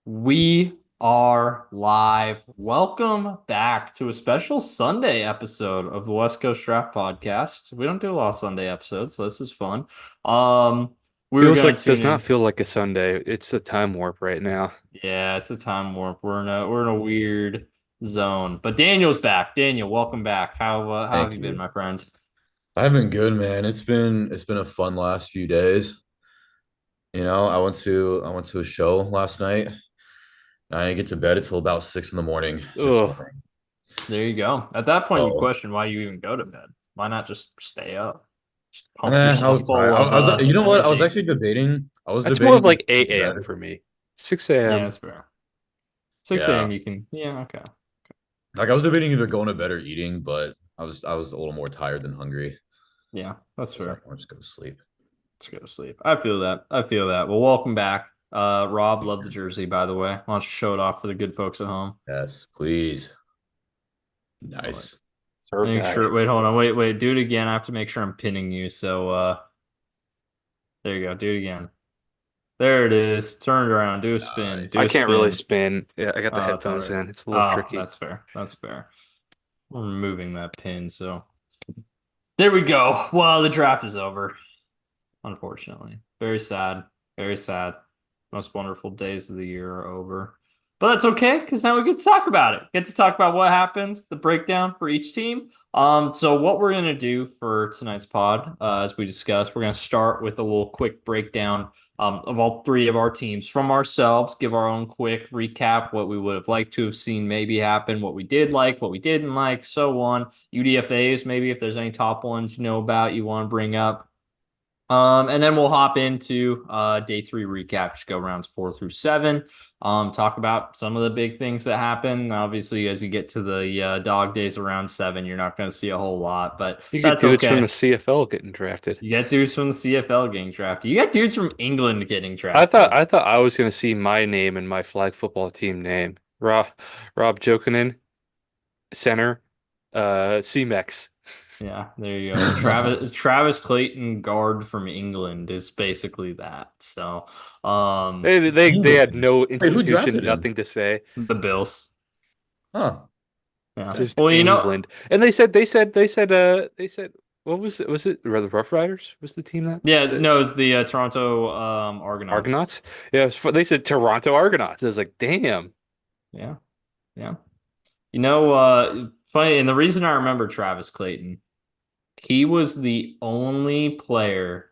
We are live. Welcome back to a special Sunday episode of the West Coast Draft Podcast. We don't do a lot of Sunday episodes, so this is fun. Um, we were Feels gonna like tune does not in. feel like a Sunday. It's a time warp right now. Yeah, it's a time warp. We're in a weird zone. But Daniel's back. Daniel, welcome back. How have Thank you been, you. my friend? I've been good, man. It's been a fun last few days. I went to a show last night. I didn't get to bed until about 6 in the morning this Ugh. morning. There you go. At that point, you Oh, question why you even go to bed. Why not just stay up? Just pump I yourself was full tired. of You know what? I was energy. actually debating. I was That's more of debating like going 8 to a.m. bed. for me. 6 Yeah, a.m. that's fair. 6 a.m. Yeah, you can, yeah, okay. like I was debating either going to bed or eating, but I was a little more tired than hungry. Yeah, that's I was like, fair. I'll just go to sleep. Let's go to sleep. I feel that. I feel that. Well, welcome back. Rob, love the jersey, by the way. Why don't you show it off for the good folks at home? Yes, please. All right. Nice. Sir Make guy. sure, wait, hold on. Wait, do it again. I have to make sure I'm pinning you. So, there you go. Do it again. There it is. Turn it around. Do a spin. Do I a can't really spin. spin. Yeah, I got the Oh, it's all headphones right. in. It's a little Oh, tricky. that's fair. That's fair. We're removing that pin. So, there we go. Well, the draft is over. Unfortunately. Very sad. Very sad. Most wonderful days of the year are over. But that's okay, because now we get to talk about it. Get to talk about what happened, the breakdown for each team. So what we're gonna do for tonight's pod, as we discussed, we're gonna start with a little quick breakdown of all three of our teams from ourselves, give our own quick recap, what we would have liked to have seen maybe happen, what we did like, what we didn't like, so on. UDFAs, maybe if there's any top ones you know about you want to bring up. And then we'll hop into day three recap, just go rounds 4 through 7. Talk about some of the big things that happen. Obviously, as you get to the dog days around 7, you're not going to see a whole lot, but You get that's dudes from the okay. CFL getting drafted. You get dudes from the CFL getting drafted. You got dudes from England getting I thought drafted. I thought I was gonna see my name and my flag football team name. Rob Jokinen, center, C-Mex. Yeah, there you go. Travis Clayton, guard from England, is basically that. So, They had England. no Wait, who institution, drafted him? nothing to say. the Bills. Huh. Yeah. Okay. Just Well, England. And they said what was it? Was it the Rough Riders? Was the team that yeah, the no, it's the Toronto Argonauts. Argonauts? Yeah, they said Toronto Argonauts. I was like, damn. Yeah, yeah. Funny, and the reason I remember Travis Clayton, he was the only player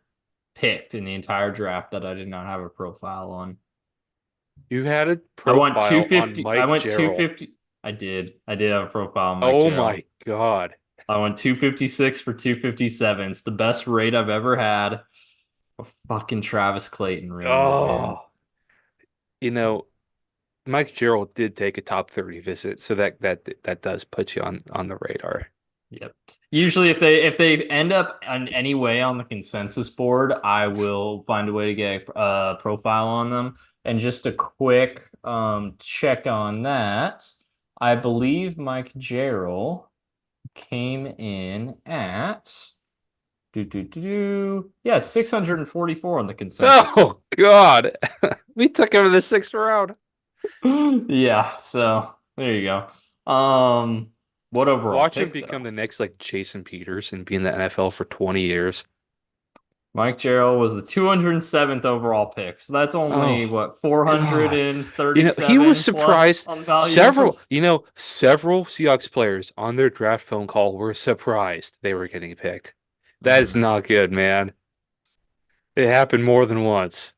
picked in the entire draft that I did not have a profile on. You had a I went profile on 250. I Mike went Gerald. 250. I did. I did have a profile on Mike Oh Gerald. my God. I went 256 for 257. It's the best rate I've ever had. Fucking Travis Clayton ruined it, man. Oh, you know, Mike Gerald did take a top 30 visit, so that does put you on the radar. Yep. Usually if they end up on any way on the consensus board, I will find a way to get a profile on them. And just a quick check on that. I believe Mike Gerald came in at yeah, 644 on the consensus board. Oh God. We took him in the sixth round. Yeah, so there you go. What overall Watch him pick become though? the next like Jason Peters and be in the NFL for 20 years. Mike Gerald was the 207th overall pick. So that's only Oh what God. He was 437 plus surprised. on value. Several Seahawks players on their draft phone call were surprised they were getting picked. That is Mhm. not good, man. It happened more than once.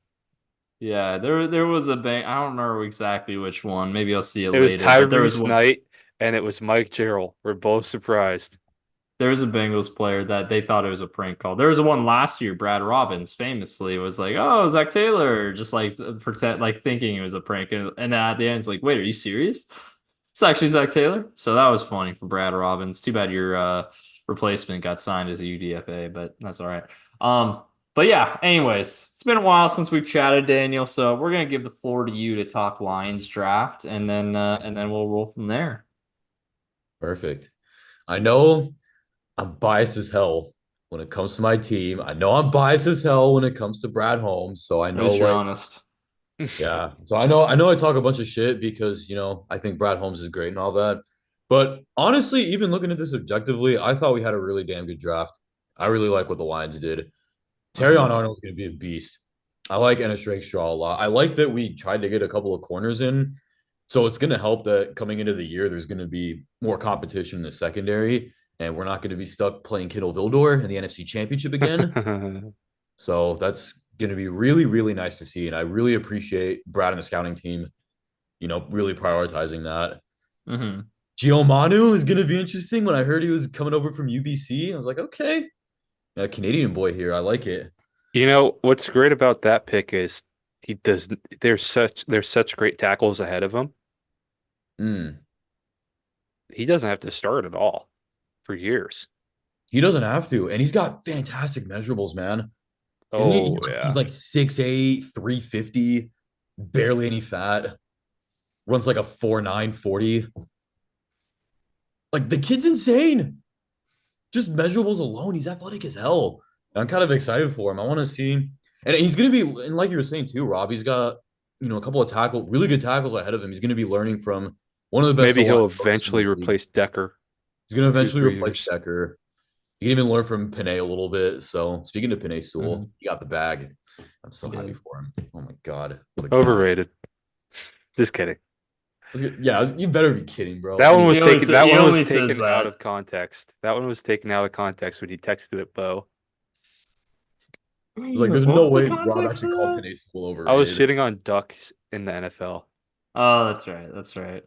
Yeah, there was a bank. I don't remember exactly which one. Maybe I'll see it It was later. But there was Tyrese one. Knight and it was Mike Gerald. We're both surprised. There was a Bengals player that they thought it was a prank call. There was a one last year. Brad Robbins famously was like, "Oh, Zach Taylor," just like pretend, like thinking it was a prank, and then at the end, it's like, "Wait, are you serious?" It's actually Zach Taylor. So that was funny for Brad Robbins. Too bad your replacement got signed as a UDFA, but that's all right. But yeah, anyways, it's been a while since we've chatted, Daniel. So we're gonna give the floor to you to talk Lions draft, and then we'll roll from there. Perfect. I know I'm biased as hell when it comes to my team. I know I'm biased as hell when it comes to Brad Holmes. So I At know least you're like honest. Yeah. So I know I talk a bunch of shit because, I think Brad Holmes is great and all that. But honestly, even looking at this objectively, I thought we had a really damn good draft. I really like what the Lions did. Terry Mhm. on Arnold's going to be a beast. I like Ennis Straw a lot. I like that we tried to get a couple of corners in. So it's going to help that coming into the year, there's going to be more competition in the secondary, and we're not going to be stuck playing Kittle Vildor in the NFC Championship again. So that's going to be really, really nice to see. And I really appreciate Brad and the scouting team, really prioritizing that. Mhm. Giomanu is going to be interesting. When I heard he was coming over from UBC, I was like, okay, a Canadian boy here. I like it. You know, what's great about that pick is he does there's such great tackles ahead of him. Mm. He doesn't have to start at all for years. He doesn't have to. And he's got fantastic measurables, man. Isn't he? He's Oh like, he's yeah. like 6'8", 350, barely any fat, runs like a 4'9", 40. Like the kid's insane. Just measurables alone, he's athletic as hell. I'm kind of excited for him. I want to see, and he's going to be, and like you were saying too, Rob, he's got a couple of really good tackles ahead of him. He's going to be learning from one of the best Maybe O-line he'll coaches in eventually the league. replace Decker He's going to in two, eventually three replace years. Decker. He can even learn from Panay a little bit. So speaking of Panay Sewell, Mhm. he got the bag. I'm so He happy did. for him. Oh my god, what a guy! Overrated. Just kidding. Yeah, you better be kidding, bro. That one was Anyway, taken. That He one was always says taken out that. of context. That one was taken out of context when he texted it, Beau. it's like there's What no was the way Rob context actually for called that? Panay Sewell I was overrated. shitting on ducks in the NFL. Oh, that's right. That's right.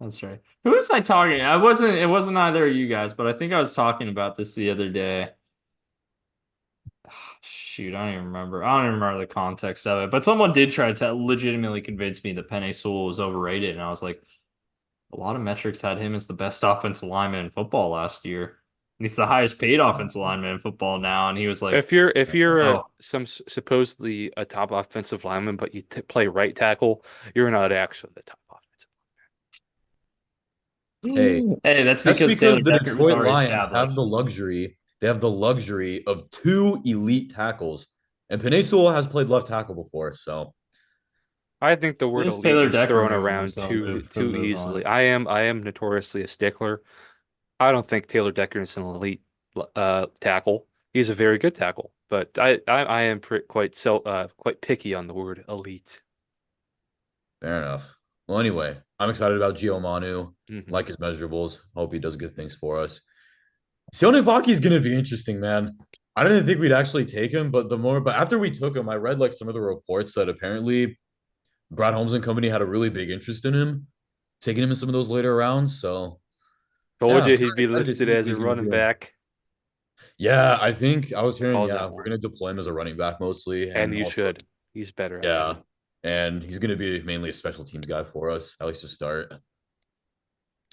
That's right. Who was I talking? I wasn't. It wasn't either of you guys, but I think I was talking about this the other day. Shoot, I don't even remember. I don't even remember the context of it. But someone did try to legitimately convince me that Penei Sewell was overrated, and I was like, a lot of metrics had him as the best offensive lineman in football last year. He's the highest paid offensive lineman in football now, and he was like, If you're "Oh, supposedly a top offensive lineman, but you play right tackle, you're not actually the top offensive. Hey, hey, that's that's because because Taylor the Decker was Detroit already Lions have the established." luxury. They have the luxury of two elite tackles, and Panay Sewell has played left tackle before. So I think the word Just elite Taylor is Decker thrown moving around himself too move to too move on. easily. I am notoriously a stickler. I don't think Taylor Decker is an elite tackle. He's a very good tackle, but I am quite picky on the word elite. fair enough. Well, anyway, I'm excited about Gio Manu. Hmm. Like his measurables. Hope he does good things for us. Sione Vaki is going to be interesting, man. I didn't think we'd actually take him, but after we took him, I read like some of the reports that apparently Brad Holmes and company had a really big interest in him, taking him in some of those later rounds. So Told yeah, I'm you kind he'd of be excited to listed see what as a he's going to running do. back. Yeah, I think I was hearing, Called yeah, that we're one, going to deploy him as a running back mostly. and And you also, should. He's better at it. yeah, and he's going to be mainly a special teams guy for us, at least to start.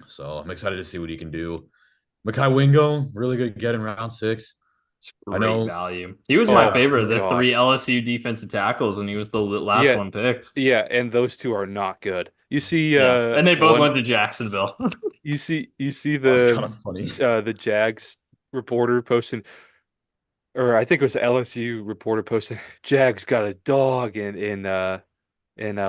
So I'm excited to see what he can do. Makai Wingo, really good get in round 6. I Great know, value. He was my yeah, Oh favorite of the God. three LSU defensive tackles, and he was the last Yeah, one picked. yeah, and those two are not good. You see, Yeah, and they both one. went to Jacksonville. You see oh, it's kind of funny. the Jags reporter posting, or I think it was the LSU reporter posting, Jags got a dog in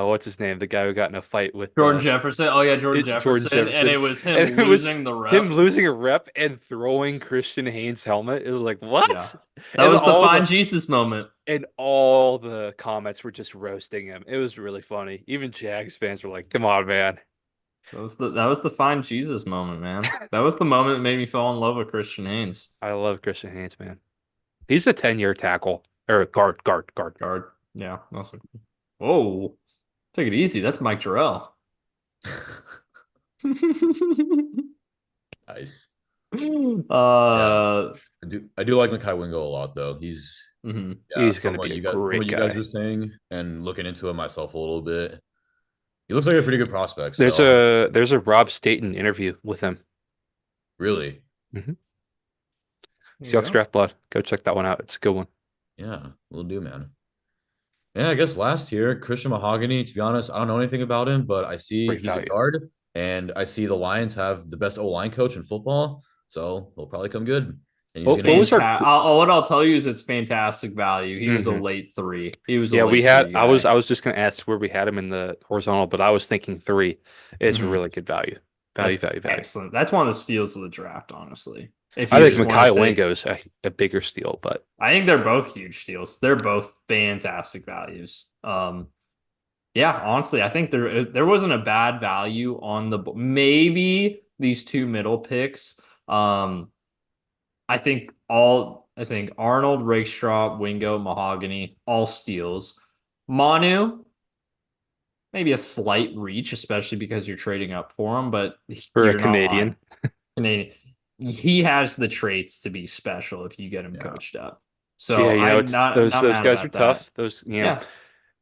what's his name, the guy who got in a fight with Jordan Jefferson. Oh yeah, Jordan Jordan Jefferson, and Jefferson, it was and him it was losing the him rep. losing a rep and throwing Christian Haynes' helmet. It was like Yeah, what? that And was the all the find Jesus moment. and all the comments were just roasting him. It was really funny. Even Jags fans were like, "Come on, man." That was the find Jesus moment, man. That was the moment that made me fall in love with Christian Haynes. I love Christian Haynes, man. He's a 10-year tackle or guard. Guard. Yeah. Also, whoa. Take it easy. That's Mike Terrell. Nice. Yeah, uh, I do like Makai Wingo a lot though. He's mhm. yeah, He's from gonna what be a you guys from great what you guys guy. were saying and looking into it myself a little bit, he looks like a pretty good prospect. There's So I'm a Rob Staten interview with him. really, Hmm. There you Seahawks go. Draft Blood. Go check that one out. It's a good one. yeah, we'll do, man. Yeah, I guess last year, Christian Mahogany, to be honest, I don't know anything about him, but I see Great he's a value. guard and I see the Lions have the best O-line coach in football. So he'll probably come good. and he's What, gonna what was be. our What I'll tell you is it's fantastic value. He was a Mhm. late three. He was a Yeah, we late had three I guy. was just gonna ask where we had him in the horizontal, but I was thinking three. It's Mhm. really good value. That's Value, value, value. excellent. That's one of the steals of the draft, honestly. If I you think just want Mekhi to take, Wingo's a bigger steal, but I think they're both huge steals. They're both fantastic values. Yeah, honestly, I think there wasn't a bad value on maybe these two middle picks. Um, I think Arnold, Rakestraw, Wingo, Mahogany, all steals. Manu, maybe a slight reach, especially because you're trading up for him, but for a you're not Canadian. on Canadian. He has the traits to be special if you get him Yeah. coached up. Yeah, So you know, I'm it's not those mad guys are about that. tough. Those, Yeah.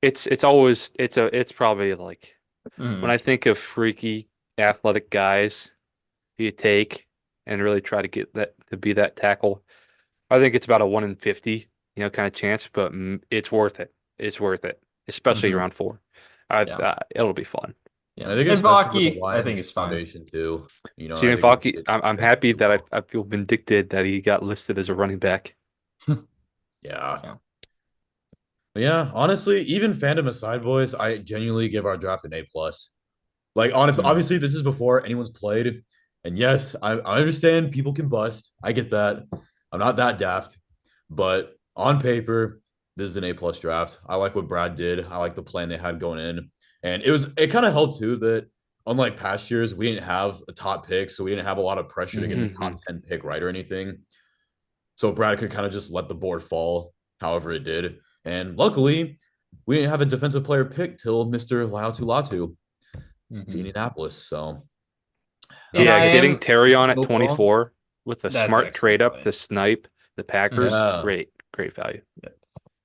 it's always it's probably like when Mhm. I think of freaky athletic guys who you take and really try to get that to be that tackle, I think it's about a 1 in 50, kind of chance, but it's worth it. It's worth it, especially Mhm. around four. Yeah. It'll be fun. And Yeah. I think And especially with the Vaki, I think Lions it's fine. foundation too. See, I think it, Nafaki, it I'm fits happy really that well. I feel vindicted that he got listed as a running back. Yeah. Yeah. But yeah, honestly, even fandom aside, boys, I genuinely give our draft an A plus. Like, honestly, Mhm. obviously, this is before anyone's played. And yes, I understand people can bust. I get that. I'm not that daft. But on paper, this is an A plus draft. I like what Brad did. I like the plan they had going in. And it kind of helped too that unlike past years, we didn't have a top pick. So we didn't have a lot of pressure to get the Hmm. top 10 pick right or anything. So Brad could kind of just let the board fall however it did. And luckily, we didn't have a defensive player pick till Mr. Latu Latu to Mhm. Indianapolis. So And who I Yeah, getting am Terry wish on it at go wrong? 24 with a That's smart excellent trade up play. to snipe the Packers, Mhm. Yeah. great, great value. I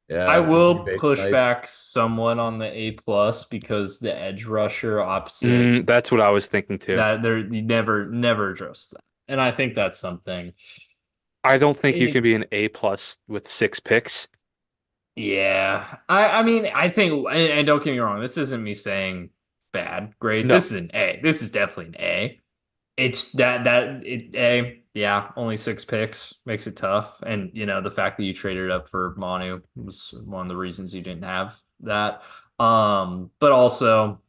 Yeah. The Green will Bay push snipe. back somewhat on the A plus because the edge rusher opposite That's what I was thinking too. that there you never address that. And I think that's something. I don't think you can Eh, be an A plus with 6 picks. Yeah. I mean, I think and don't get me wrong, this isn't me saying bad grade. No, This is an A. This is definitely an A. It's that it A, yeah, only 6 picks makes it tough. And the fact that you traded up for Manu was one of the reasons you didn't have that. But also,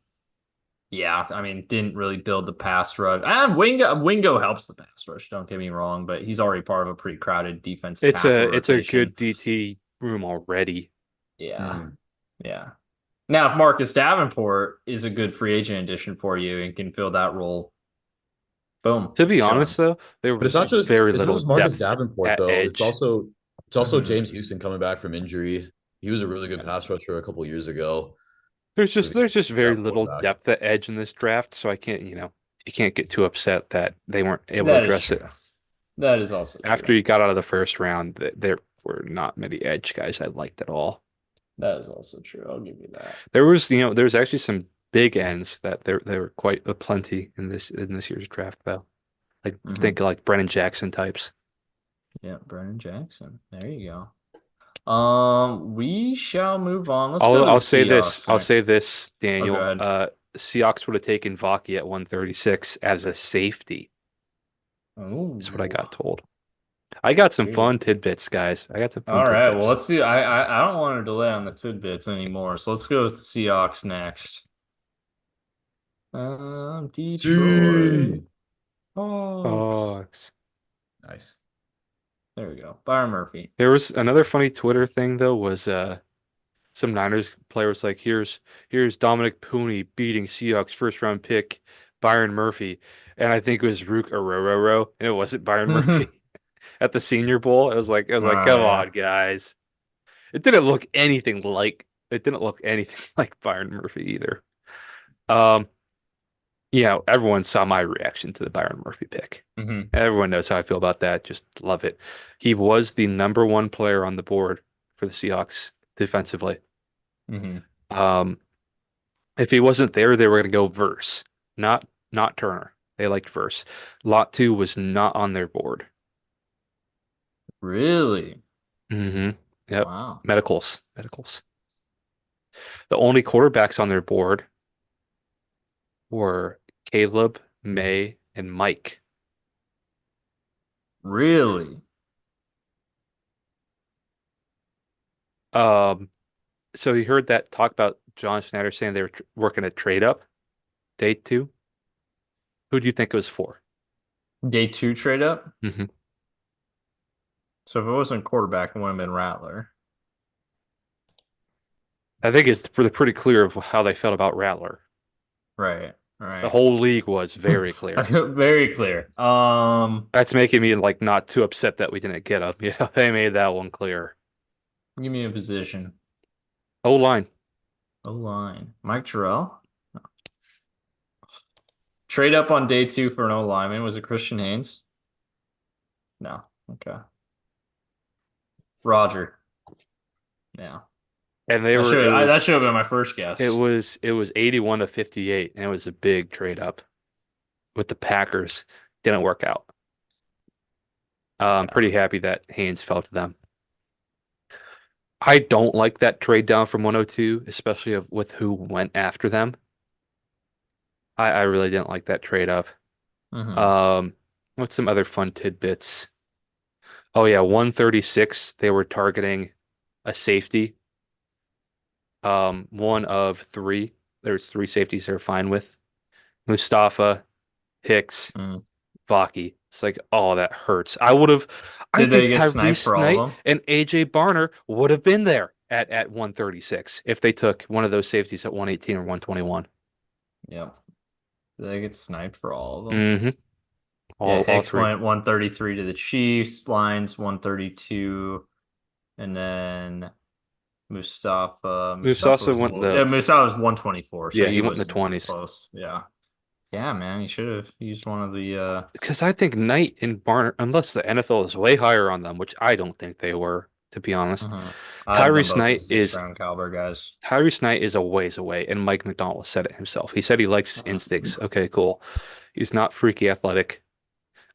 yeah, I mean, didn't really build the pass rush. And Wingo helps the pass rush, don't get me wrong, but he's already part of a pretty crowded defense tackle it's a rotation. good DT room already. Yeah. Hmm. Yeah. Now, if Marcus Davenport is a good free agent addition for you and can fill that role, boom, To be honest chilling. though, there But was very it's not little just Marcus depth Davenport at though. edge. It's also Mhm. James Houston coming back from injury. He was a really good pass rusher a couple years ago. So we There's just get very Davenport little back. depth at edge in this draft, so I can't, you can't get too upset that they weren't able to That is address it. true. That is also After true. you got out of the first round, there were not many edge guys I liked at all. That is also true. I'll give you that. There's actually some big ends that there were quite a plenty in this year's draft though. Like Hmm. think like Brennan Jackson types. Yeah, Brennan Jackson. There you go. We shall move on. Let's go to the Seahawks I'll say next. this, Oh, go Daniel. ahead. Seahawks would have taken Vaki at 136 as a safety, is what I Oh, got told. I got some weird. fun tidbits, guys. I got some fun All right. Well, tidbits. let's see. I don't want to delay on the tidbits anymore. So let's go with the Seahawks next. Detroit See. Hawks. Oh, Nice. There we go. Byron Murphy. there was another funny Twitter thing though was some Niners player was like, here's Dominic Pooney beating Seahawks first round pick Byron Murphy. And I think it was Rook Orororo, and it wasn't Byron Oh Murphy at the Senior Bowl. It was like, come yeah. on, guys. It didn't look anything like Byron Murphy either. Um, everyone saw my reaction to the Byron Murphy pick. Hmm. Everyone knows how I feel about that. Just love it. He was the number one player on the board for the Seahawks defensively. Hmm. Um, if he wasn't there, they were going to go Verse, not Turner. They liked Verse. Lot two was not on their board. Really? Hmm. Yep. Wow. Medicals. The only quarterbacks on their board were Caleb, May, and Mike. Really? Um, so you heard that talk about John Schneider saying they were working a trade up, day two. Who do you think it was for? Day two trade up. Hmm. So if it wasn't quarterback, it would have been Rattler. I think it's pretty clear of how they felt about Rattler. Right. The Right. whole league was very clear. Very clear. That's making me like not too upset that we didn't get him. You know, they made that one clear. Give me a position. O line. O line. Mike Terrell. Trade up on day two for an O lineman. Was it Christian Haynes? No. Okay. Roger. Yeah. And they were That should have been my first guess. it was 81 to 58, and it was a big trade up with the Packers. Didn't work out. I'm Yeah. pretty happy that Haynes fell to them. I don't like that trade down from 102, especially with who went after them. I really didn't like that trade up. Hmm. Um, what's some other fun tidbits? Oh yeah, 136, they were targeting a safety. One of three. There's three safeties they're fine with. Mustafa, Hicks, Mm. Vaki. It's like, oh, that hurts. I Did they think get sniped Tyrese for all of Knight them? and AJ Barner would have been there at 136 if they took one of those safeties at 118 or 121. Yep. Did they get sniped for all of them? Hmm. Yeah, All Hicks three. went 133 to the Chiefs, Lions 132, and then Mustafa Mustafa was a went little, yeah, Mustafa was 124, so yeah, he he went in the wasn't even 20s. close. Yeah. Yeah, man, he should have used one of the Because I think Knight and Barner, unless the NFL is way higher on them, which I don't think they were, to be honest. mhm. I had them Tyrese both Knight as six is round caliber guys. Tyrese Knight is a ways away, and Mike McDonald said it himself. He said he likes his instincts. Okay, cool. He's not freaky athletic.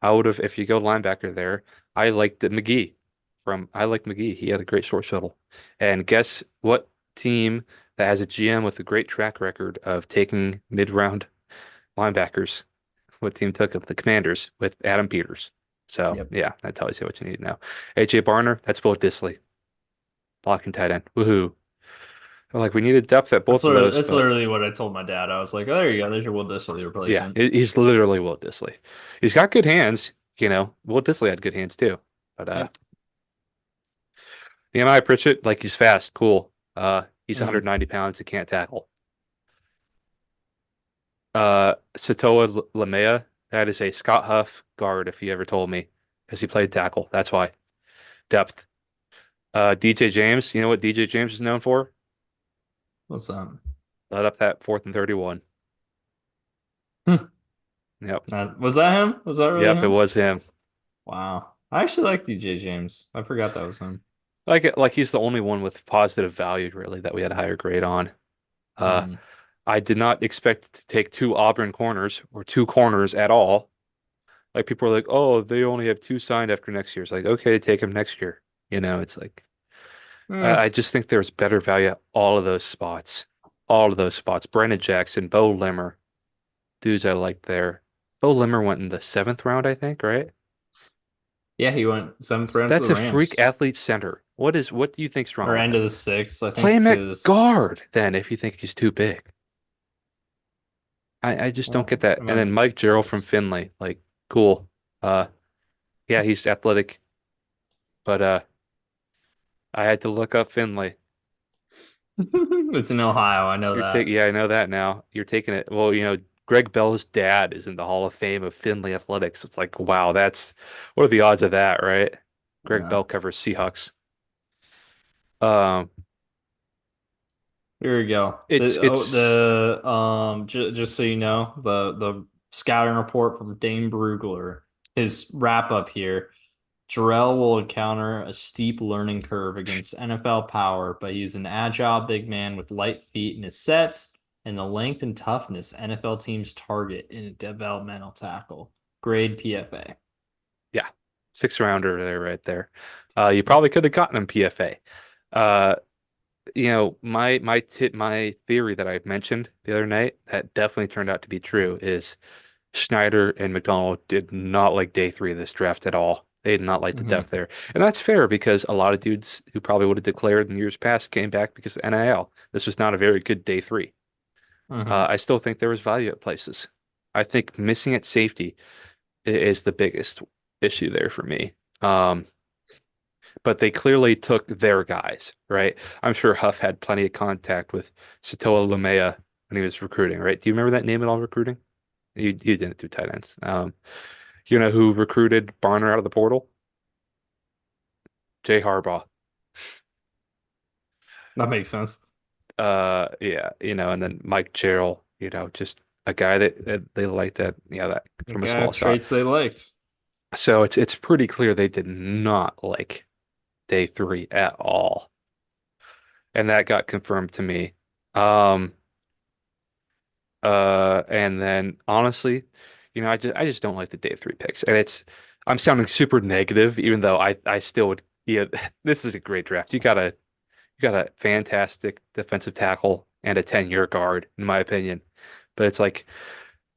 I would have, if you go linebacker there, I like McGee. He had a great short shuttle. And guess what team that has a GM with a great track record of taking mid-round linebackers? What team took him? The Commanders with Adam Peters. So Yep. yeah, that tells you what you need to know. AJ Barner, that's Bo Disley, blocking tight end. Woohoo. Like we needed depth at both of those, That's but literally what I told my dad. I was like, oh, there you go. There's your Will Disley yeah, replacement. he's literally Will Disley. He's got good hands, you know. Will Disley had good hands too. But Yeah. Nehemiah Pritchett, like he's fast, cool. He's Mhm. 190 pounds, he can't tackle. Satoa Lamea, that is a Scott Huff guard, if he ever told me, because he played tackle. That's why. Depth. DJ James, you know what DJ James is known for? What's that? Let up that 4th and 31. Hmm. Yep. Was that him? Was that really Yep, it him? was him. Wow. I actually like DJ James. I forgot that was him. Like he's the only one with positive value, really, that we had a higher grade on. Uh, Mhm. I did not expect to take two Auburn corners or two corners at all. Like people are like, oh, they only have two signed after next year. It's like, okay, take them next year. You know, it's like Eh. I just think there's better value at all of those spots. All of those spots. Brandon Jackson, Beau Limmer, dudes I liked there. Beau Limmer went in the 7th round, I think, right? Yeah, he went seventh round to That's the a freak Rams. athlete center. What do you think's wrong Or with end of him? the sixth, I Play think, him at because guard then if you think he's too big. I just don't get well, that. I And meant then Mike Jarrell from six. Finley, like cool. Uh yeah, he's athletic, but I had to look up Finley. It's in Ohio, I know You're that. taking, yeah, I know that now. You're taking it. Well, you know, Greg Bell's dad is in the Hall of Fame of Finley Athletics. It's like, wow, what are the odds of that, right? Greg Yeah. Bell covers Seahawks. Um, Here we go. it's Just so you know, the scouting report from Dane Brugler, his wrap up here. Jarrell will encounter a steep learning curve against NFL power, but he's an agile big man with light feet in his sets and the length and toughness NFL teams target in a developmental tackle. Grade PFA. yeah, 6th rounder there, right there. You probably could have gotten him PFA. Uh, you know, my theory that I mentioned the other night that definitely turned out to be true is Schneider and McDonald did not like day 3 of this draft at all. They did not like the Hmm. depth there. And that's fair because a lot of dudes who probably would have declared in years past came back because of NIL. This was not a very good day three. Hmm. I still think there was value at places. I think missing at safety is the biggest issue there for me. But they clearly took their guys, right? I'm sure Huff had plenty of contact with Satoa Lumea when he was recruiting, right? Do you remember that name at all recruiting? You didn't do tight ends. You know who recruited Barner out of the portal? Jay Harbaugh. That makes sense. Yeah, and then Mike Gerald, just a guy that they liked that, that The from a guy small have shot. traits they liked. So it's pretty clear they did not like day three at all. And that got confirmed to me. Um, and then honestly, I just don't like the day three picks. And I'm sounding super negative, even though I still would, this is a great draft. You got a fantastic defensive tackle and a 10-year guard, in my opinion. But it's like,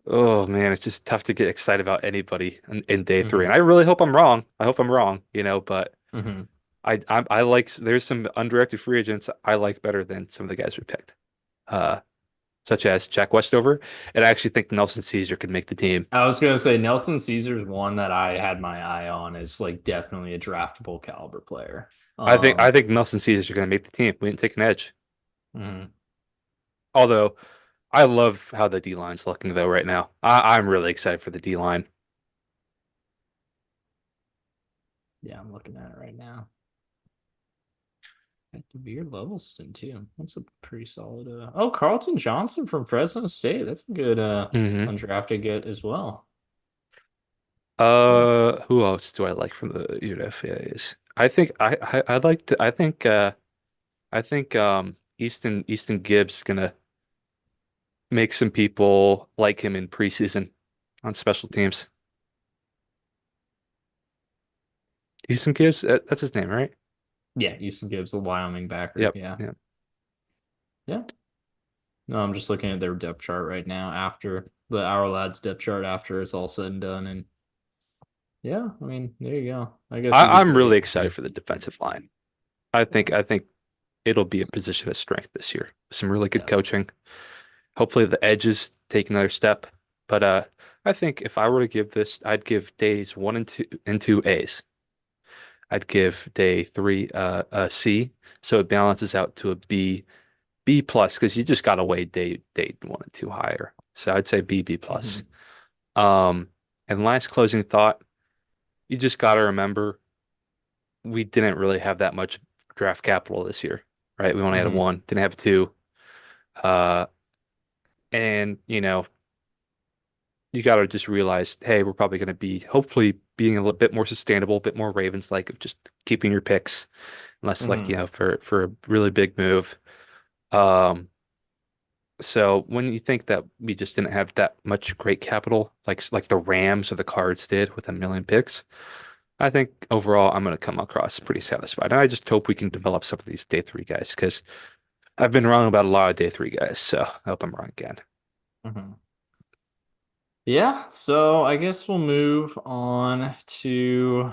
oh man, it's just tough to get excited about anybody in day three. Hmm. And I really hope I'm wrong. I hope I'm wrong, but Hmm. I like there's some undrafted free agents I like better than some of the guys we picked. Uh, Such as Jack Westover. And I actually think Nelson Caesar could make the team. I was gonna say Nelson Caesar's one that I had my eye on is like definitely a draftable caliber player. I think Nelson Caesar are going to make the team. We didn't take an edge. Mhm. Although I love how the D line's looking though right now. I'm really excited for the D line. Yeah, I'm looking at it right now. Veer Levelston too. That's a pretty solid. Oh, Carlton Johnson from Fresno State. That's a good Hmm. undrafted get as well. Who else do I like from the UFAs? I think I'd like to. I think Easton Gibbs gonna make some people like him in preseason on special teams. Easton Gibbs, that's his name, right? Yeah, Easton Gibbs, the Wyoming backer. Yep. Yeah, Yep. yeah. No, I'm just looking at their depth chart right now after the Our Lads depth chart after it's all said and done. And yeah, I mean, there you go. I guess we could I'm say really excited for the defensive line. I think it'll be a position of strength this year. Some really good yeah. coaching. Hopefully the edges take another step. But I think if I were to give this, I'd give days 1 and 2 A's. I'd give day three a C, so it balances out to a B plus because you just gotta weigh day 1 and 2 higher. So I'd say B plus. Mhm. Um, and last closing thought, you just gotta remember we didn't really have that much draft capital this year, right? We only had Mhm. one, didn't have two. Uh, and you got to just realize, hey, we're probably going to be hopefully being a little bit more sustainable, a bit more Ravens like of just keeping your picks, unless like Mhm. for a really big move. Um, so when you think that we just didn't have that much great capital, like the Rams or the Cards did with 1 million picks, I think overall I'm going to come across pretty satisfied. And I just hope we can develop some of these day three guys because I've been wrong about a lot of day three guys, so I hope I'm wrong again. Mhm. Yeah, so I guess we'll move on to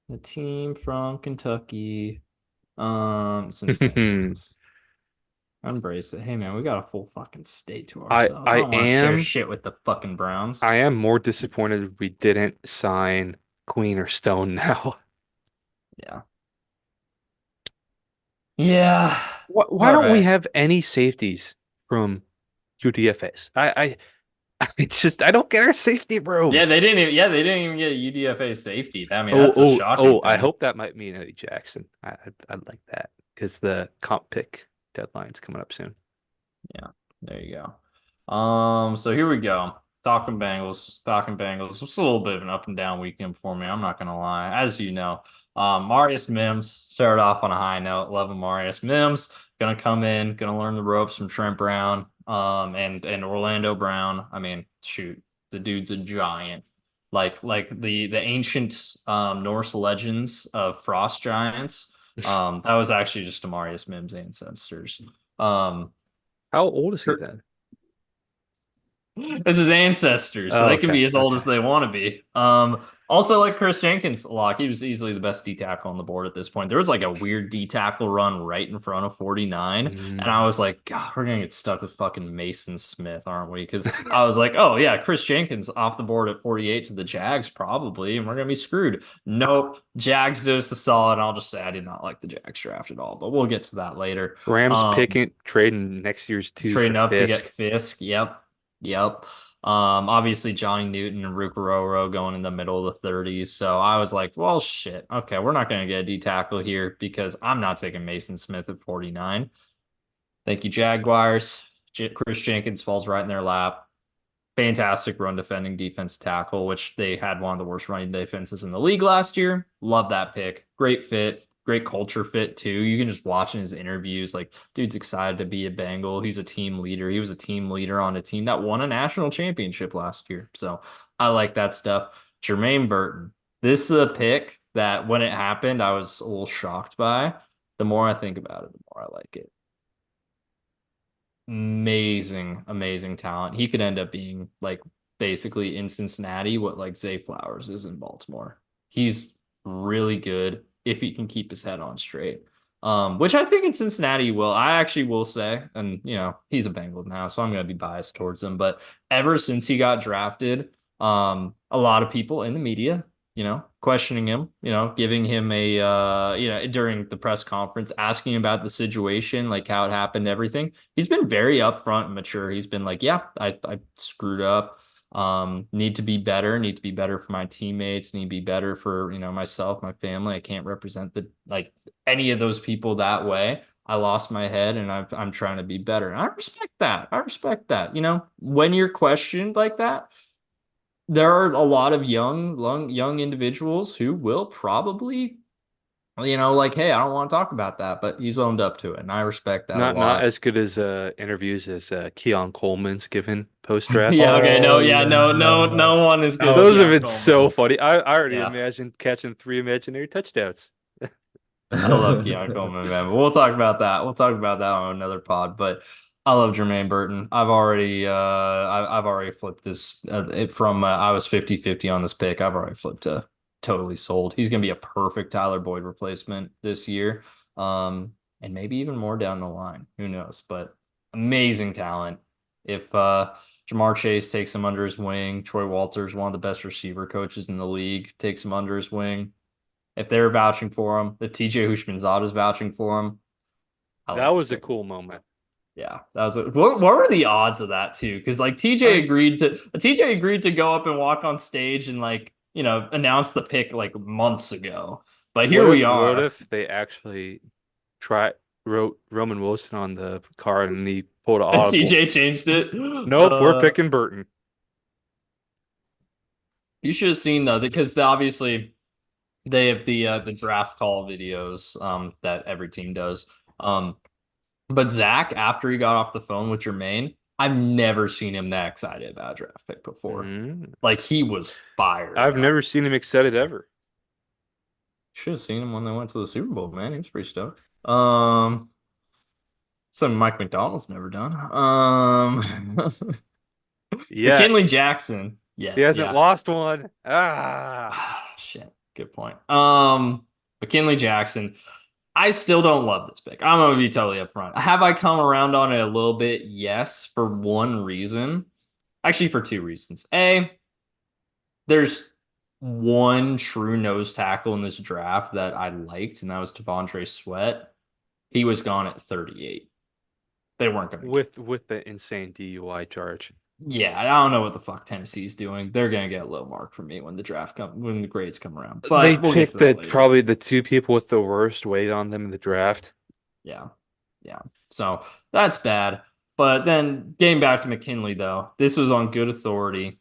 the team from Kentucky, Cincinnati Browns. Embrace it. Hey man, we got a full fucking state to I ourselves. I I don't want to share am shit with the fucking Browns. I am more disappointed we didn't sign Queen or Stone now. Yeah. Yeah. Why All don't we right. have any safeties from UDFAs? I don't get our safety room. They didn't even get a UDFA safety. I mean, Oh, that's a oh, shocking oh, I thing. hope that might mean Eddie Jackson. I'd like that because the comp pick deadline's coming up soon. Yeah, there you go. So here we go. Talking Bengals, talking Bengals. It's a little bit of an up and down weekend for me. I'm not gonna lie. As you know, Marius Mims started off on a high note. Love Marius Mims. Gonna come in, gonna learn the ropes from Trent Brown, and Orlando Brown. I mean, shoot, the dude's a giant. Like the ancient Norse legends of frost giants. That was actually just Marius Mims' ancestors. Um, How old is he then? It's his ancestors, so Oh, they can okay, be as old as okay. they want to be. Also, like Chris Jenkins a lot. He was easily the best D tackle on the board at this point. There was like a weird D tackle run right in front of 49. And I Mm. was like, God, we're gonna get stuck with fucking Mason Smith, aren't we? Because I was like, oh yeah, Chris Jenkins off the board at 48 to the Jags, probably, and we're gonna be screwed. Nope. Jags did us a solid. And I'll just say I did not like the Jags draft at all, but we'll get to that later. Rams Um, picking trading next year's two for Trading up to get Fisk. Fisk. Yep. Yep. Obviously Johnny Newton and Rukaroro going in the middle of the 30s. So I was like, well, shit. Okay, we're not going to get a D tackle here because I'm not taking Mason Smith at 49. Thank you, Jaguars. Chris Jenkins falls right in their lap. Fantastic run defending defense tackle, which they had one of the worst running defenses in the league last year. Love that pick. Great fit, great culture fit too. You can just watch in his interviews, like, dude's excited to be a Bengal. He's a team leader. He was a team leader on a team that won a national championship last year. So I like that stuff. Jermaine Burton. This is a pick that when it happened, I was a little shocked by. The more I think about it, the more I like it. Amazing, amazing talent. He could end up being like basically in Cincinnati what like Zay Flowers is in Baltimore. He's really good if he can keep his head on straight. Which I think in Cincinnati will. I actually will say, and he's a Bengal now, so I'm gonna be biased towards him. But ever since he got drafted, a lot of people in the media questioning him, giving him a, during the press conference, asking about the situation, like how it happened, everything. He's been very upfront and mature. He's been like, yeah, I screwed up. Need to be better, need to be better for my teammates, need to be better for, myself, my family. I can't represent any of those people that way. I lost my head and I'm trying to be better. And I respect that. I respect that. When you're questioned like that, there are a lot of young individuals who will probably, like, hey, I don't want to talk about that, but he's owned up to it, and I respect that a Not lot. as good as interviews as Keon Coleman's given post draft. Yeah, okay, no, Oh yeah, no, no, yeah. no one is good as Those have Keon been so Coleman. funny. I already Yeah, imagined catching 3 imaginary touchdowns. I love Keon Coleman, man, but we'll talk about that. We'll talk about that on another pod. But I love Jermaine Burton. I've already flipped this from I was 50-50 on this pick. I've already flipped to totally sold. He's gonna be a perfect Tyler Boyd replacement this year, and maybe even more down the line. Who knows? But amazing talent. If Jamar Chase takes him under his wing, Troy Walters, one of the best receiver coaches in the league, takes him under his wing. If they're vouching for him, if TJ Hushmanzada is vouching for him, I That like this was a pick. cool moment. Yeah, that was what were the odds of that too? Because like I TJ agreed to go up and walk on stage and like announce the pick like months ago. But here we what are. if they actually wrote Roman Wilson on the card and he pulled an And audible? TJ changed it. Nope, we're picking Burton. You should have seen though, because obviously they have the draft call videos that every team does. But Zach, after he got off the phone with Jermaine, I've never seen him that excited about a draft pick before. Mm. Like he was fired I've up. never seen him excited ever. Should have seen him when they went to the Super Bowl, man. He was pretty stoked. Something Mike McDonald's never done. Yet McKinley Jackson. Yeah, he hasn't yeah. lost one. Ah, Shit. Good point. McKinley Jackson. I still don't love this pick. I'm gonna be totally upfront. Have I come around on it a little bit? Yes, for one reason. Actually, for two reasons. A, there's one true nose tackle in this draft that I liked, and that was T'Vondre Sweat. He was gone at 38. They weren't going to get. with the insane DUI charge. Yeah, I don't know what the fuck Tennessee's doing. They're going to get a low mark from me when the grades come around. They But we'll get to picked that later. probably the two people with the worst weight on them in the draft. Yeah. Yeah. So that's bad. But then getting back to McKinley, though, this was on good authority.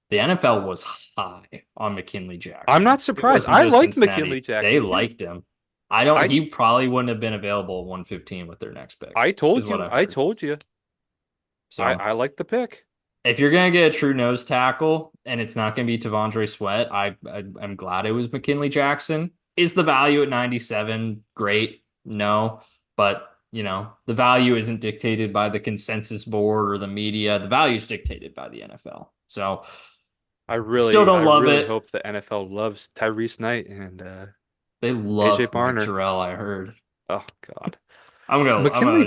The NFL was high on McKinley Jackson. I'm not It surprised. wasn't I just liked Cincinnati. McKinley They Jackson too. liked him. I He probably wouldn't have been available at 115 with their next pick, I is told what you. I've I heard. told you. So I like the pick. if you're gonna get a true nose tackle and it's not gonna be T'Vondre Sweat, I'm glad it was McKinley Jackson. Is the value at 97 great? No, but the value isn't dictated by the consensus board or the media. The value is dictated by the NFL. So Still don't love really it. hope the NFL loves Tyrese Knight and They AJ love Mike Barner. Terrell, I heard. Oh God. I'm gonna. McKinley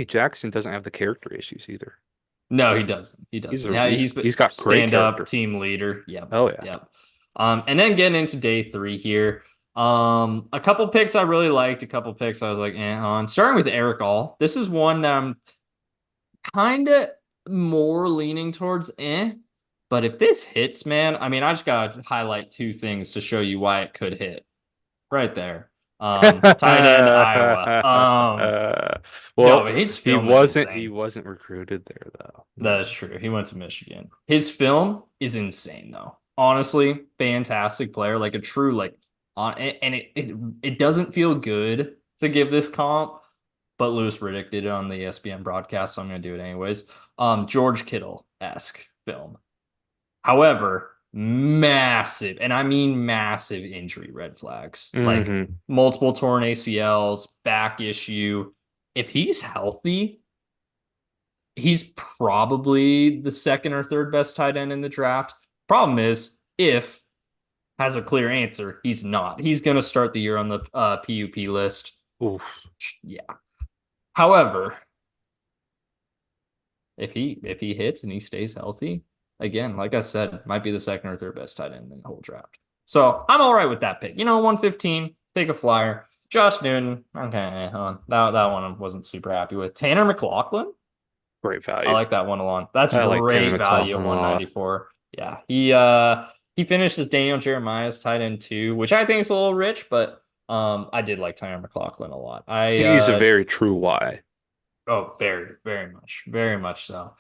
Jackson doesn't have the character issues either. No, he doesn't. He He's doesn't. a Yeah, he's he's got great stand up character. team leader. Yep, Oh yeah. yep. And then getting into day 3 here. A couple picks I really liked. A couple picks I was like, on. Starting with Eric All. This is one that I'm kind of more leaning towards But if this hits, man, I mean, I just gotta highlight 2 things to show you why it could hit. Right there. Tight end Iowa. Well, His film is he insane. wasn't recruited there though. That is true. He went to Michigan. His film is insane though. Honestly, fantastic player, like a true and it doesn't feel good to give this comp, but Lewis Riddick did it on the ESPN broadcast, so I'm going to do it anyways. George Kittle-esque film. However, massive, and I mean massive injury red flags. Like multiple torn ACLs, back issue. If he's healthy, he's probably the 2nd or 3rd best tight end in the draft. Problem is, if has a clear answer, he's not. He's going to start the year on the PUP list. Oof. Yeah. However, if he hits and he stays healthy, again, like I said, might be the 2nd or 3rd best tight end in the whole draft. So I'm all right with that pick. 115, take a flyer. Josh Newton, okay, that one I wasn't super happy with. Tanner McLaughlin, great value. I like that one a lot. That's great value at 194. Yeah, he finished as Daniel Jeremiah's tight end 2, which I think is a little rich, but I did like Tanner McLaughlin a lot. He's a very true Y. Oh, very, very much so.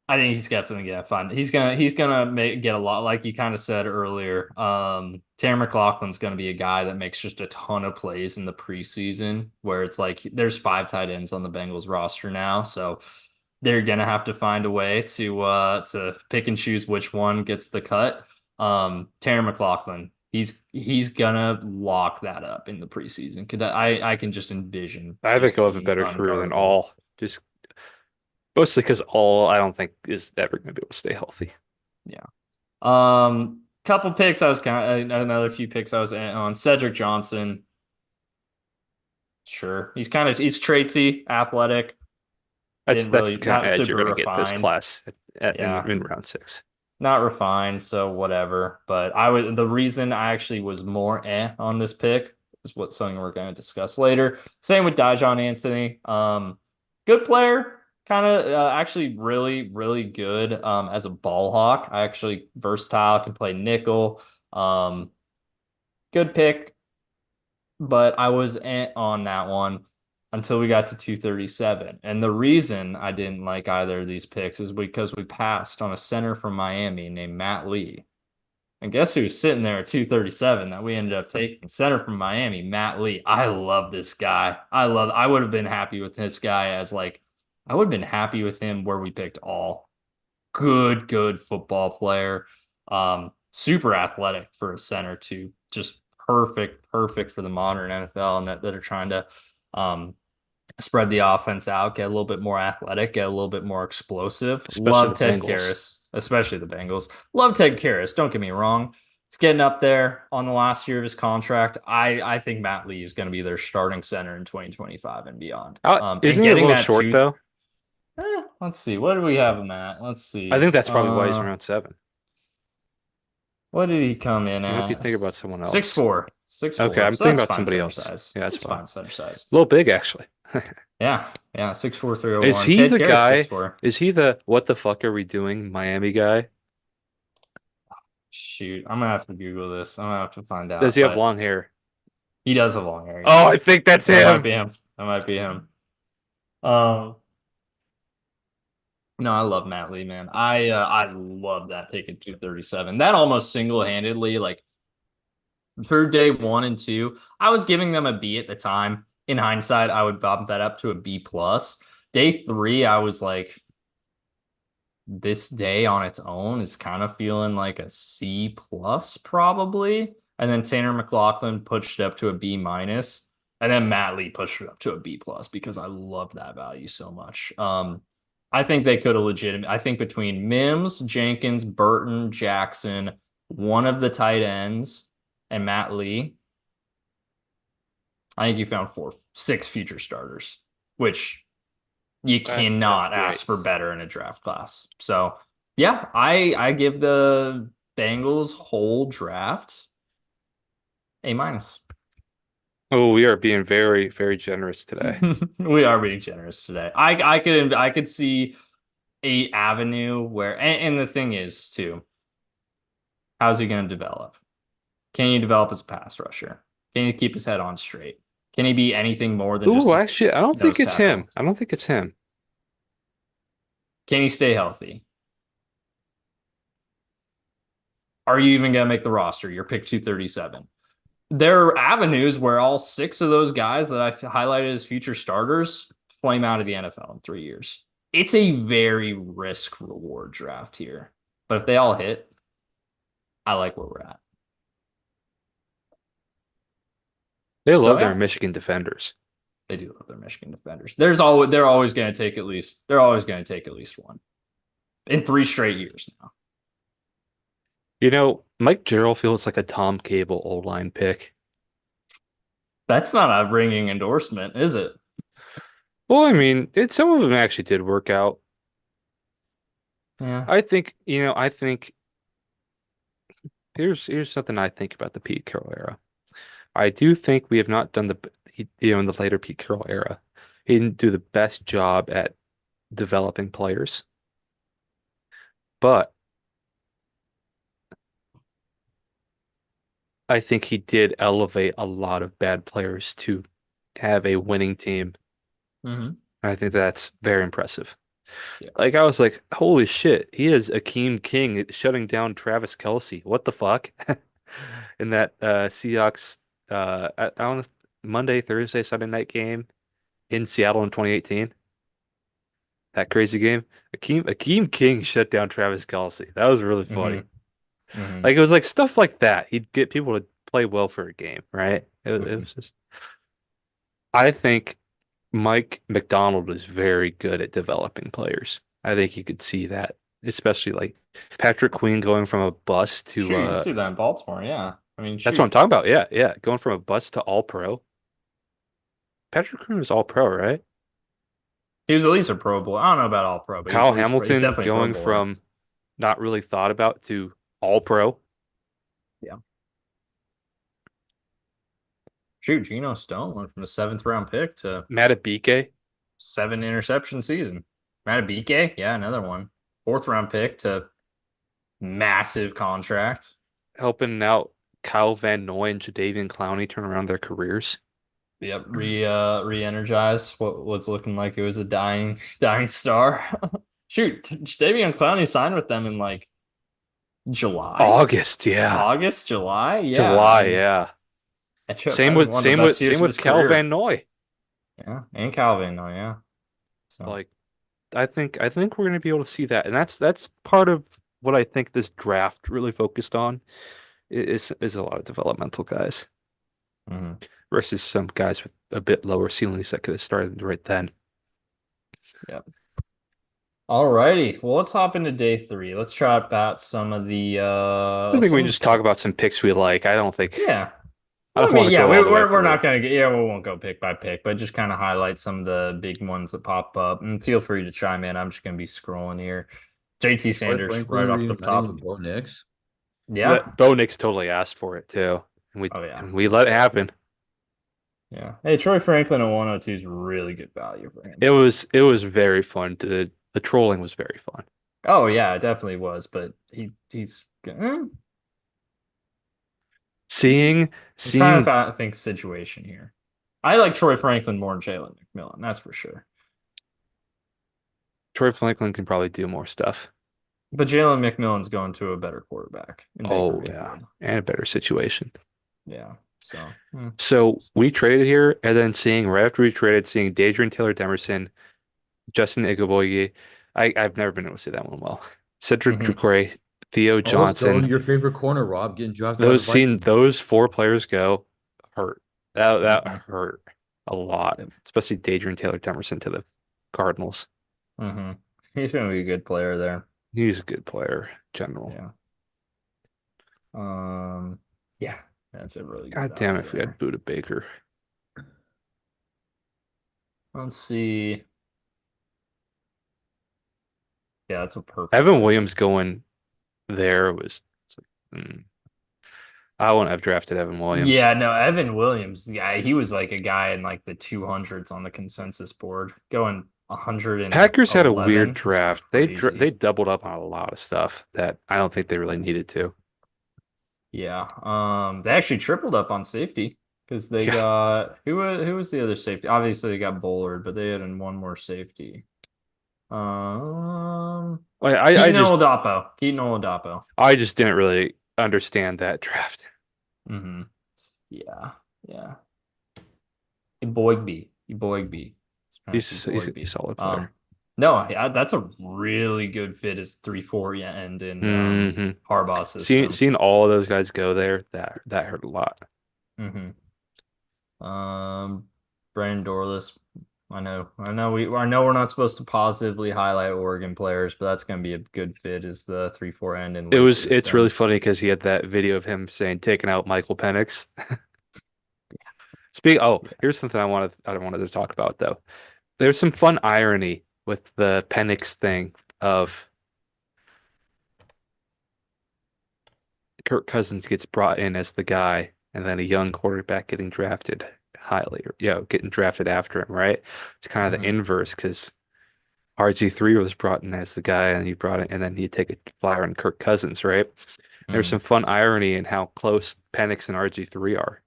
I think he's definitely gonna find. He's gonna get a lot, like you kind of said earlier. Tanner McLaughlin's gonna be a guy that makes just a ton of plays in the preseason, where it's like there's 5 tight ends on the Bengals roster now, so they're gonna have to find a way to pick and choose which one gets the cut. Tanner McLaughlin, he's gonna lock that up in the preseason. I can just envision. I think he'll have a better career than All. Just mostly because All I don't think is ever going to be able to stay healthy. Yeah. Couple picks I was another few picks I was on. Cedric Johnson. Sure, he's traitsy, athletic. That's the kind of edge you're going to get this class in round 6. Not refined, so whatever. But the reason I actually was more on this pick is something we're going to discuss later. Same with Dijon Anthony. Good player. Kind of actually really, really good as a ball hawk. Actually versatile, can play nickel. Good pick, but I was on that one until we got to 237. And the reason I didn't like either of these picks is because we passed on a center from Miami named Matt Lee. And guess who's sitting there at 237 that we ended up taking? Center from Miami, Matt Lee. I love this guy. I would have been happy with this guy I would have been happy with him where we picked All. Good football player. Super athletic for a center too. Just perfect for the modern NFL and that are trying to spread the offense out, get a little bit more athletic, get a little bit more explosive. Love Ted Karras, especially the Bengals. Love Ted Karras. Don't get me wrong. It's getting up there on the last year of his contract. I think Matt Lee is going to be their starting center in 2025 and beyond. Isn't he a little short though? Let's see. What do we have him at? Let's see. I think that's probably why he's around 7. What did he come in at? What do you think about someone else? 6'4". 6'4". Okay, I'm thinking about somebody else. Size. Yeah, that's fine center size. A little big, actually. Yeah. 6'4", 301. Is he the guy? Is he the what the fuck are we doing Miami guy? Shoot, I'm gonna have to Google this. I'm gonna have to find out. Does he have long hair? He does have long hair. Oh, I think that's him. That might be him. No, I love Matt Lee, man. I love that pick at 237. That almost single-handedly, like through day 1 and 2, I was giving them a B at the time. In hindsight, I would bump that up to a B+. Day 3, I was like, this day on its own is kind of feeling like a C+ probably. And then Tanner McLaughlin pushed it up to a B-. And then Matt Lee pushed it up to a B+ because I love that value so much. I think they could have legitimate. I think between Mims, Jenkins, Burton, Jackson, one of the tight ends, and Matt Lee, I think you found six future starters, which you That's cannot great. ask for better in a draft class. So yeah, I give the Bengals whole draft A minus. Oh, we are being very, very generous today. We are being generous today. I could see a avenue where and the thing is too, how's he going to develop? Can he develop as a pass rusher? Can he keep his head on straight? Can he be anything more than just Ooh, a actually, I don't think nose it's him. tackle? I don't think it's him. Can he stay healthy? Are you even going to make the roster? You're pick 237. There are avenues where all six of those guys that I highlighted as future starters flame out of the NFL in 3 years. It's a very risk reward draft here. But if they all hit, I like where we're at. They So love their yeah, Michigan defenders. they do love their Michigan defenders. They're always going to take at least one in 3 straight years now. You know, Mike Gerald feels like a Tom Cable O-line pick. That's not a ringing endorsement, is it? Well, I mean, some of them actually did work out. Yeah. I think, I think here's something I think about the Pete Carroll era. I do think we have not done in the later Pete Carroll era, he didn't do the best job at developing players. But I think he did elevate a lot of bad players to have a winning team. Mm-hmm. I think that's very impressive. Yeah. Like I was like, holy shit, he is Akeem King shutting down Travis Kelce. What the fuck? In that Seahawks I don't know, Monday, Thursday, Sunday night game in Seattle in 2018. That crazy game. Akeem King shut down Travis Kelce. That was really funny. Mm-hmm. Mm-hmm. Like it was like stuff like that. He'd get people to play well for a game, right? It Mm-hmm. was just I think Mike McDonald is very good at developing players. I think you could see that, especially like Patrick Queen going from a bust to Sure, you can see that in Baltimore. Yeah. I mean, that's what I'm shoot. talking about. Yeah, yeah. Going from a bust to all pro. Patrick Queen was all pro, right? He was at least a Pro Bowler. I don't know about all pro, but Kyle he's Hamilton definitely a Pro going Bowler. from not really thought about to all pro. Yeah. Shoot, Geno Stone went from a seventh round pick to Matabike 7 interception season. Matabike, yeah, another one. Fourth round pick to massive contract. helping out Kyle Van Noy and Jadeveon Clowney turn around their careers. Yep, re-energized what's looking like it was a dying star. Shoot, Davion Clowney signed with them in like July, August, yeah. August, July. Yeah, I July, mean, yeah. that might have been one of the best years Same of with his Cal Van career. Noy. Yeah, and Calvin, oh yeah. So Like I think we're gonna be able to see that. And that's part of what I think this draft really focused on is a lot of developmental guys mhm. versus some guys with a bit lower ceilings that could have started right then. Yeah. All righty. Well, let's hop into day three. Let's try about some of the I think we can some just talk about some picks we like. yeah. I Well, I don't want mean, to yeah, go all the way we're through. not gonna get yeah, we won't go pick by pick, but just kind of highlight some of the big ones that pop up. And feel free to chime in. I'm just gonna be scrolling here. JT Troy Sanders Franklin right off the reuniting top. with Bo Nix. Yeah. That Bo Nix totally asked for it too. Oh yeah. And we let it happen. Yeah. Hey, Troy Franklin at 102 is really good value for him It too. was very fun to the trolling was very fun. Oh yeah, it definitely was, but he's Seeing I'm trying seeing to think situation here. I like Troy Franklin more than Jalen McMillan, that's for sure. Troy Franklin can probably do more stuff. But Jalen McMillan's going to a better quarterback in Baker Oh yeah, Mayfield. and a better situation. Yeah. So So we traded here, and then seeing right after we traded, seeing Dadrian Taylor Demerson, Justin Igboye. I've never been able to say that one well. Cedric mhm. Dre, Theo Also, Johnson. your favorite corner, Rob, getting drafted by the Those seeing Vikings. those four players go hurt. That Mhm. hurt a lot, Yep. especially Dadrian Taylor Demerson to the Cardinals. Mhm. He's gonna be a good player there. He's a good player, in general. Yeah. Um, yeah, that's a really good God damn value it, if we had there. Buda Baker. Let's see. Yeah, that's a perfect Evan value. Williams going there was it's like, I wouldn't have drafted Evan Williams. Yeah, no, Evan Williams. Yeah, he was like a guy in like the 200s on the consensus board, going Packers had a weird 111 is draft. They crazy. doubled up on a lot of stuff that I don't think they really needed to. Yeah. They actually tripled up on safety because they Yeah. got who was the other safety? Obviously they got Bullard, but they had in one more safety. I Keaton just Oladapo. Keaton Oladapo. I just didn't really understand that draft. Mm-hmm. Yeah. Yeah. Eboigbe. It's pronounced He's a Eboigbe. solid player. No, yeah, that's a really good fit as 3-4 end in hmm Harbaugh's Seeing system. seeing all of those guys go there, that hurt a lot. Mm-hmm. Brandon Dorless. I know we're not supposed to positively highlight Oregon players, but that's gonna be a good fit as the 3-4 end in late It's really system. funny because he had that video of him saying taking out Michael Penix. Here's something I wanted to talk about though. There's some fun irony with the Penix thing of Kirk Cousins gets brought in as the guy, and then a young quarterback getting drafted highly, or getting drafted after him, right? It's kind of the Hmm. inverse because RG3 was brought in as the guy, and you brought it, and then you take a flyer on Kirk Cousins, right? There's Hmm. some fun irony in how close Penix and RG3 are.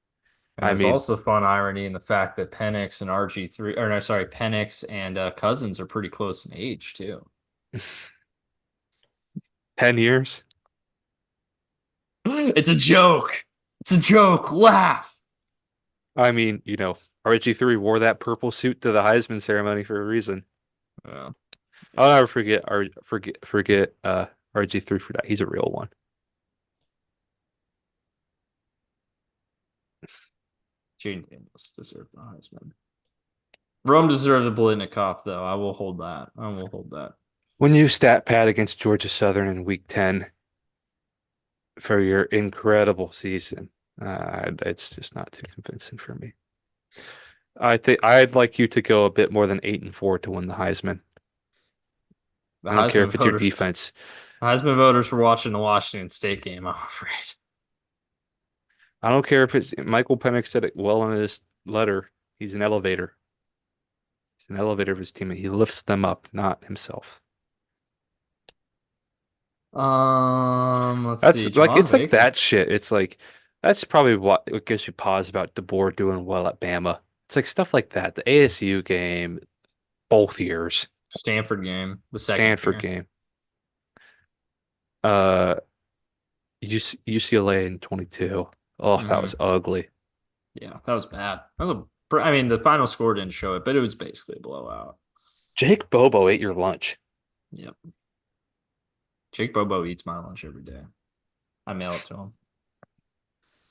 And I there's mean, also fun irony in the fact that Penix and RG3, or no, sorry, Penix and Cousins are pretty close in age too. 10 years. It's a joke. It's a joke. Laugh. I mean, RG3 wore that purple suit to the Heisman ceremony for a reason. Yeah. I'll never forget RG3 for that. He's a real one. Jaden Daniels deserved the Heisman. Rome deserved the Blitnikoff, though. I will hold that. I will hold that. When you stat pad against Georgia Southern in Week 10 for your incredible season, it's just not too convincing for me. I think I'd like you to go a bit more than 8-4 to win the Heisman. The I don't care Heisman if it's your voters, defense. Heisman voters were watching the Washington State game, I'm afraid. I don't care if it's Michael Penix said it well in his letter. He's an elevator. He's an elevator of his team. He lifts them up, not himself. Let's That's see. like Javon it's like Baker. that shit. It's like that's probably what gives you pause about DeBoer doing well at Bama. It's like stuff like that. The ASU game, both years, Stanford game, the second Stanford year. game, uh, UCLA in 22. Oh, that was Hmm. ugly. Yeah, that was bad. I mean, the final score didn't show it, but it was basically a blowout. Jake Bobo ate your lunch. Yep. Jake Bobo eats my lunch every day. I mail it to him.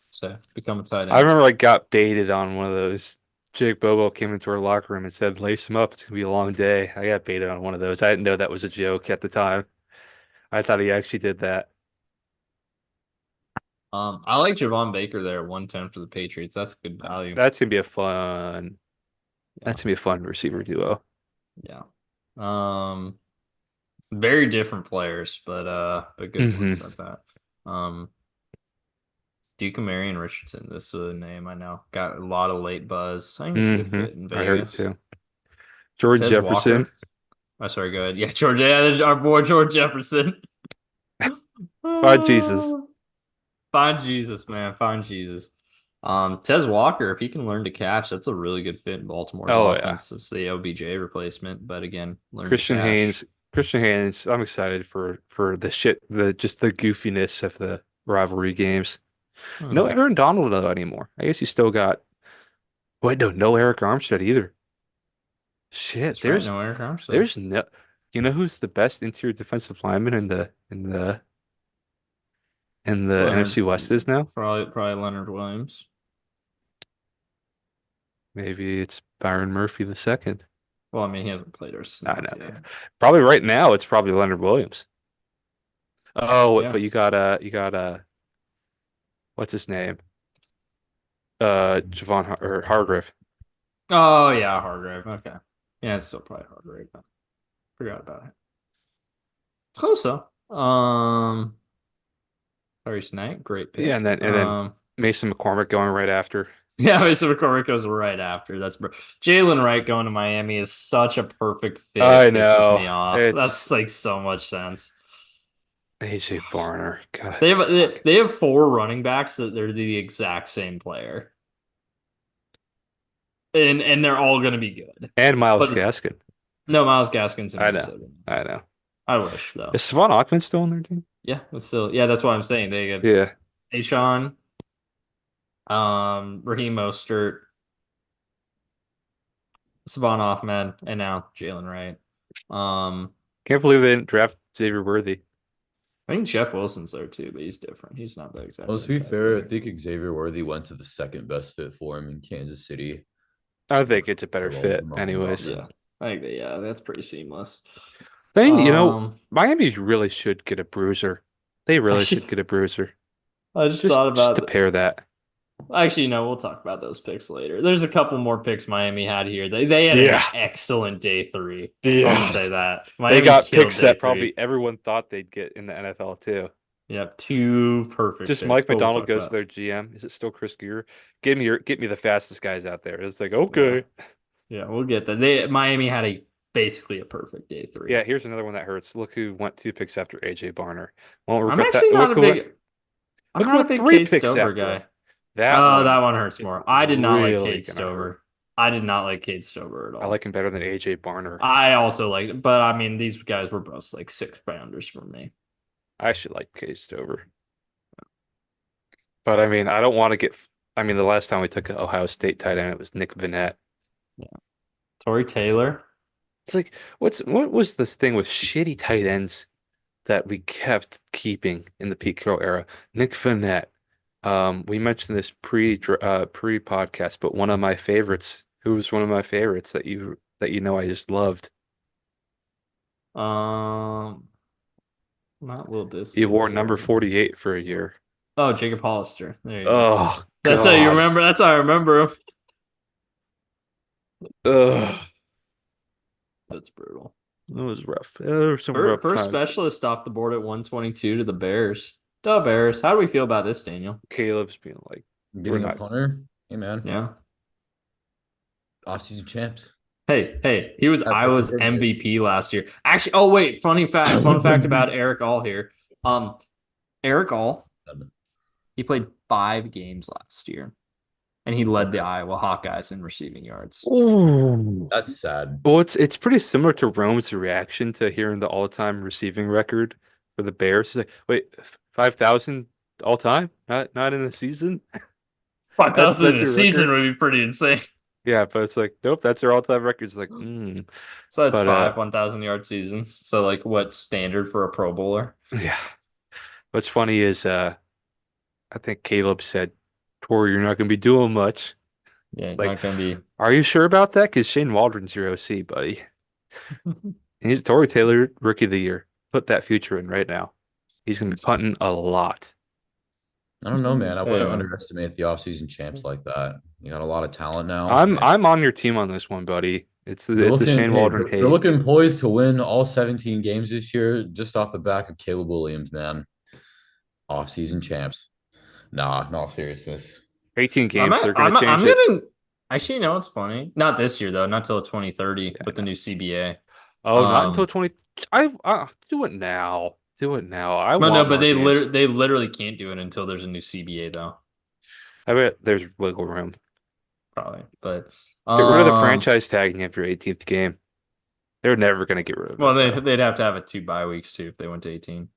So become a tight I end. remember I got baited on one of those. Jake Bobo came into our locker room and said, "Lace him up. It's gonna be a long day." I got baited on one of those. I didn't know that was a joke at the time. I thought he actually did that. I like Javon Baker there at 110 for the Patriots. That's good value. That's gonna be a fun. Yeah. That's gonna be a fun receiver duo. Yeah. Um, very different players, but good hmm ones at that. Um, Duke Marion Richardson. This is a name I know. Got a lot of late buzz. I think it's a good fit in I heard it Vegas. too. Jordan Tez Jefferson. Walker. Oh, sorry, go ahead. Yeah, George. Yeah, our boy George Jefferson. Oh, Jesus. Find Jesus, man. Find Jesus. Tez Walker, if he can learn to catch, that's a really good fit in Baltimore's Oh yeah. offense. It's the OBJ replacement, but again, learn to Christian catch. Haynes. Christian Haynes. I'm excited for the shit, the goofiness of the rivalry games. No Hmm. Aaron Donald though anymore. I guess you still got. Wait, no Eric Armstead either. Shit, That's right. No Eric Armstead. there's no. You know who's the best interior defensive lineman in the NFC Leonard, West is now? probably Leonard Williams. Maybe it's Byron Murphy the second. Well, I mean, he hasn't played or I snap know. yet. Probably right now it's probably Leonard Williams. Oh, Yeah. but you got what's his name? Javon or Hargrave. Oh yeah, Hargrave. Okay. Yeah, it's still probably Hargrave. But forgot about it. Close though. Darius Knight, great Yeah, pick. and then Mason McCormick going right after. Yeah, Mason McCormick goes right after. Jalen Wright going to Miami is such a perfect fit. I It pisses know. me off. It's That's like so much sense. AJ Barner. God. They have four running backs that they're the exact same player, and they're all going to be good. And Miles But it's Gaskin. no Miles Gaskin's in I know. Minnesota. I know. I wish though. Is Savon Achman still on their team? Yeah, it's still that's what I'm saying. They have Yeah. Ashawn, Raheem Mostert, Savon Ahmed, and now Jalen Wright. Can't believe they didn't draft Xavier Worthy. I think Jeff Wilson's there too, but he's different. He's not the exact Well, to same be type fair, I player. think Xavier Worthy went to the second best fit for him in Kansas City. I think it's a better Well, with fit, the Mahomes anyways. Yeah, offense. I think that's pretty seamless. Then, Um, Miami really should get a bruiser. They really should actually, get a bruiser. I just thought Just to about. pair that. Actually, no, we'll talk about those picks later. There's a couple more picks Miami had here. They had an Yeah. excellent day three. Yeah. I'll say that. They Miami got killed picks day that three. probably everyone thought they'd get in the NFL too. Yep, two perfect Just picks. Mike But we'll McDonald talk goes to about. their GM. Is it still Chris Gear? Get me the fastest guys out there. It's like, Yeah. okay. Yeah, we'll get that. Miami had basically a perfect day three. Yeah, here's another one that hurts. Look who went 2 picks after AJ Barner. Won't I'm regret that. actually not Look a who went, big. I'm look who not a went big 3 Cade picks Stover after him. guy. That one That one hurts is more. I did not like really Cade gonna hurt. Stover. I did not like Cade Stover at I all. like him better than AJ Barner. I also like, but I mean, these guys were both like 6 pounders for me. I actually like Case Stover. But I mean, I don't want to get. I mean, the last time we took an Ohio State tight end, it was Nick Vannett. Torrey Taylor. It's like, what was this thing with shitty tight ends that we kept keeping in the Pete Carroll era? Nick Vannett. We mentioned this pre podcast, but one of my favorites, who was one of my favorites that you know I just loved. Not Will He wore Distance. number 48 for a year. Oh, Jacob Hollister. There you go. Oh That's how you God. remember. That's how I remember him. Ugh. That's brutal. It was rough. There were some rough First times. specialist off the board at 122 to the Bears. Duh, Bears. How do we feel about this, Daniel? Caleb's being like, Getting We're a not- punter. Hey man. Yeah. Offseason champs. Hey, he was That's Iowa's what they did. MVP last year. Actually, oh wait, funny fact, fun was fact MVP. about Eric All here. Eric All, he played 5 games last year, and he led the Iowa Hawkeyes in receiving yards. ooh. That's sad. Well, it's pretty similar to Rome's reaction to hearing the all-time receiving record for the Bears. He's like, wait, 5,000 all-time? Not in the season? 5,000 in a your season record? would be pretty insane. Yeah, but it's like, nope, that's their all-time record. It's like, So that's But, 5 1,000-yard seasons. So like, what's standard for a Pro Bowler? yeah. What's funny is I think Caleb said, Tori, you're not going to be doing much. Yeah, It's not like, gonna be. Are you sure about that? Because Shane Waldron's your OC, buddy. He's Torrey Taylor, Rookie of the Year. Put that future in right now. He's going to be punting a lot. I don't know, man. I wouldn't Yeah. underestimate the offseason champs like that. You got a lot of talent now. I'm on your team on this one, buddy. It's the Shane Waldron They're hate. looking poised to win all 17 games this year, just off the back of Caleb Williams, man. Offseason champs. Nah, in all seriousness. 18 games. They're going to change I'm it. gonna actually, you know what's funny? Not this year though, not till 2030 with the new CBA. Oh, not until Um, 20. Do it now. Do it now. I But want no, but more games. they literally can't do it until there's a new CBA though, I bet there's wiggle room. probably. But Get rid of the franchise tagging after 18th game. They're never going to get rid of well, it. though. they'd have to have 2 bye weeks too if they went to 18.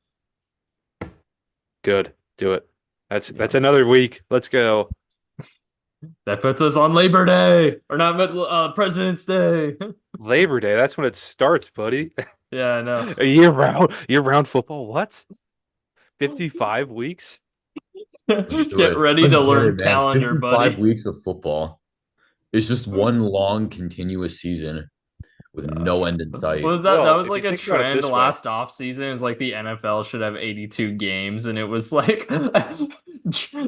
Good. Do it. That's Yeah. another week. Let's go. That puts us on Labor Day or not President's Day. Labor Day. That's when it starts, buddy. Yeah, I know. A year-round football. What? 55 weeks? Get ready Let's to get learn it, man. calendar, 55 buddy. weeks of football. It's just one long continuous season. with no end in sight. Was that Well, was if you like a think about it trend this way, last offseason? It was like the NFL should have 82 games, and it was like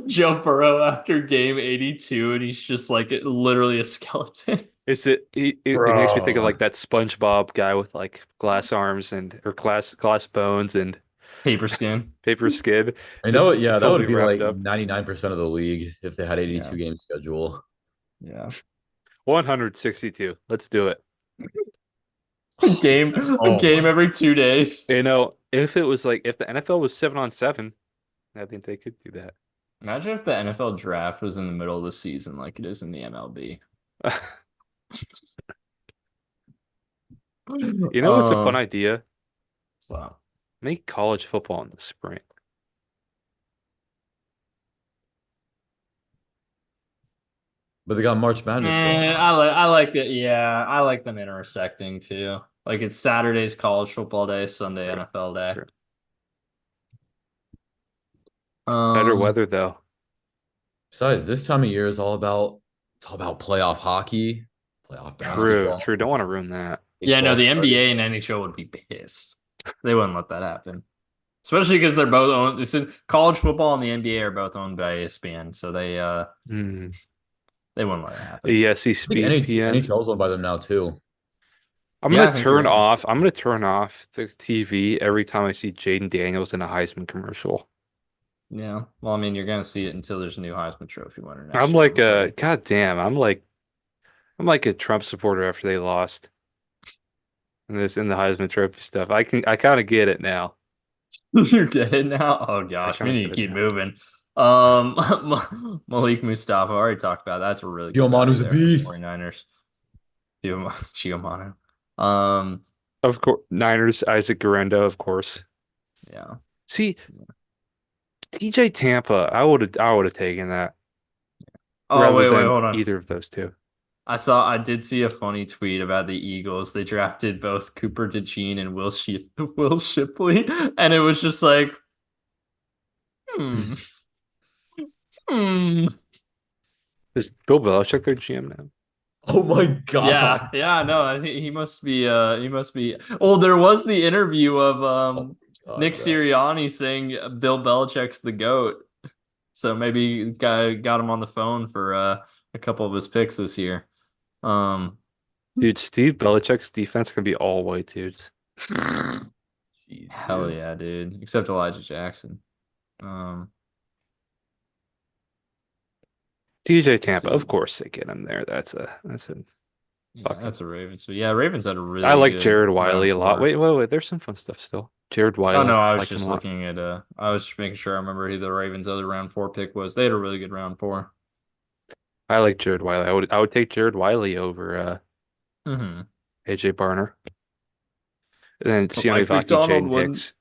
Joe Burrow after game 82, and he's just like literally a skeleton. it makes me think of Bro. like that SpongeBob guy with like glass arms and or glass bones and Paper skin. paper skin, I mean, just that totally would be wrapped like up. 99% of the league if they had Yeah. 82 game schedule. Yeah. 162. Let's do it. A Oh game my. every 2 days. You know, if it was like if the NFL was 7-on-7, I think they could do that. Imagine if the NFL draft was in the middle of the season like it is in the MLB. You know what's a fun idea? So Make college football in the spring. But they got March Madness going on. I like it. Yeah, I like them intersecting too. Like it's Saturday's college football day, Sunday Sure. NFL day. Sure. Better Um, weather though. Besides, this time of year is all about playoff hockey, playoff True, basketball. true. Don't want to ruin that. yeah, no, Baseball the started. NBA and NHL would be pissed. They wouldn't let that happen. Especially because they're both owned. College football and the NBA are both owned by ESPN, so Hmm. they wouldn't let it happen. ESC I think Speed PM. NHL's owned by them now too. Yeah, I think you're right. I'm gonna turn off the TV every time I see Jaden Daniels in a Heisman commercial. Yeah. Well, I mean, you're gonna see it until there's a new Heisman Trophy winner next I'm year. like I'm afraid. god damn, I'm like a Trump supporter after they lost in the Heisman Trophy stuff. I kind of get it now. You get it now? Oh I gosh, kind we of need get to it keep now. moving. Malik Mustafa, I already talked about that. That's a really good value Manu's a there for beast. 49ers. Giomano. Um, Of course, Niners, Isaac Guerrero, of course. yeah. See, DJ Tampa, I would have taken that Oh, rather wait, than hold on. either of those two. I did see a funny tweet about the Eagles. They drafted both Cooper DeJean and Will Shipley, and it was just like, hmm, hmm. Is Bill Belichick their GM now? Oh my god. Yeah, no, I think he must be. Oh, there was the interview of Oh my Nick god, bro. Sirianni saying Bill Belichick's the GOAT. So maybe guy got him on the phone for a couple of his picks this year. Um, Dude, Steve Belichick's defense can be all white dudes. Jeez, hell dude. yeah, dude. Except Elijah Jackson. Um, DJ let's Tampa, of see. course they get him there. That's a Yeah, fucking. that's a Ravens. But yeah, Ravens had a I really like good Jared Wiley round a lot. four. Wait. There's some fun stuff still. Jared Oh no, Wiley, I was like him a just lot. looking at I was just making sure I remember who the Ravens' other round four pick was. They had a really good round four. I like Jared Wiley. I would take Jared Wiley over Mm-hmm. AJ Barner. And then But Sione Mike Vaki, McDonald Jaden wouldn't. Hicks,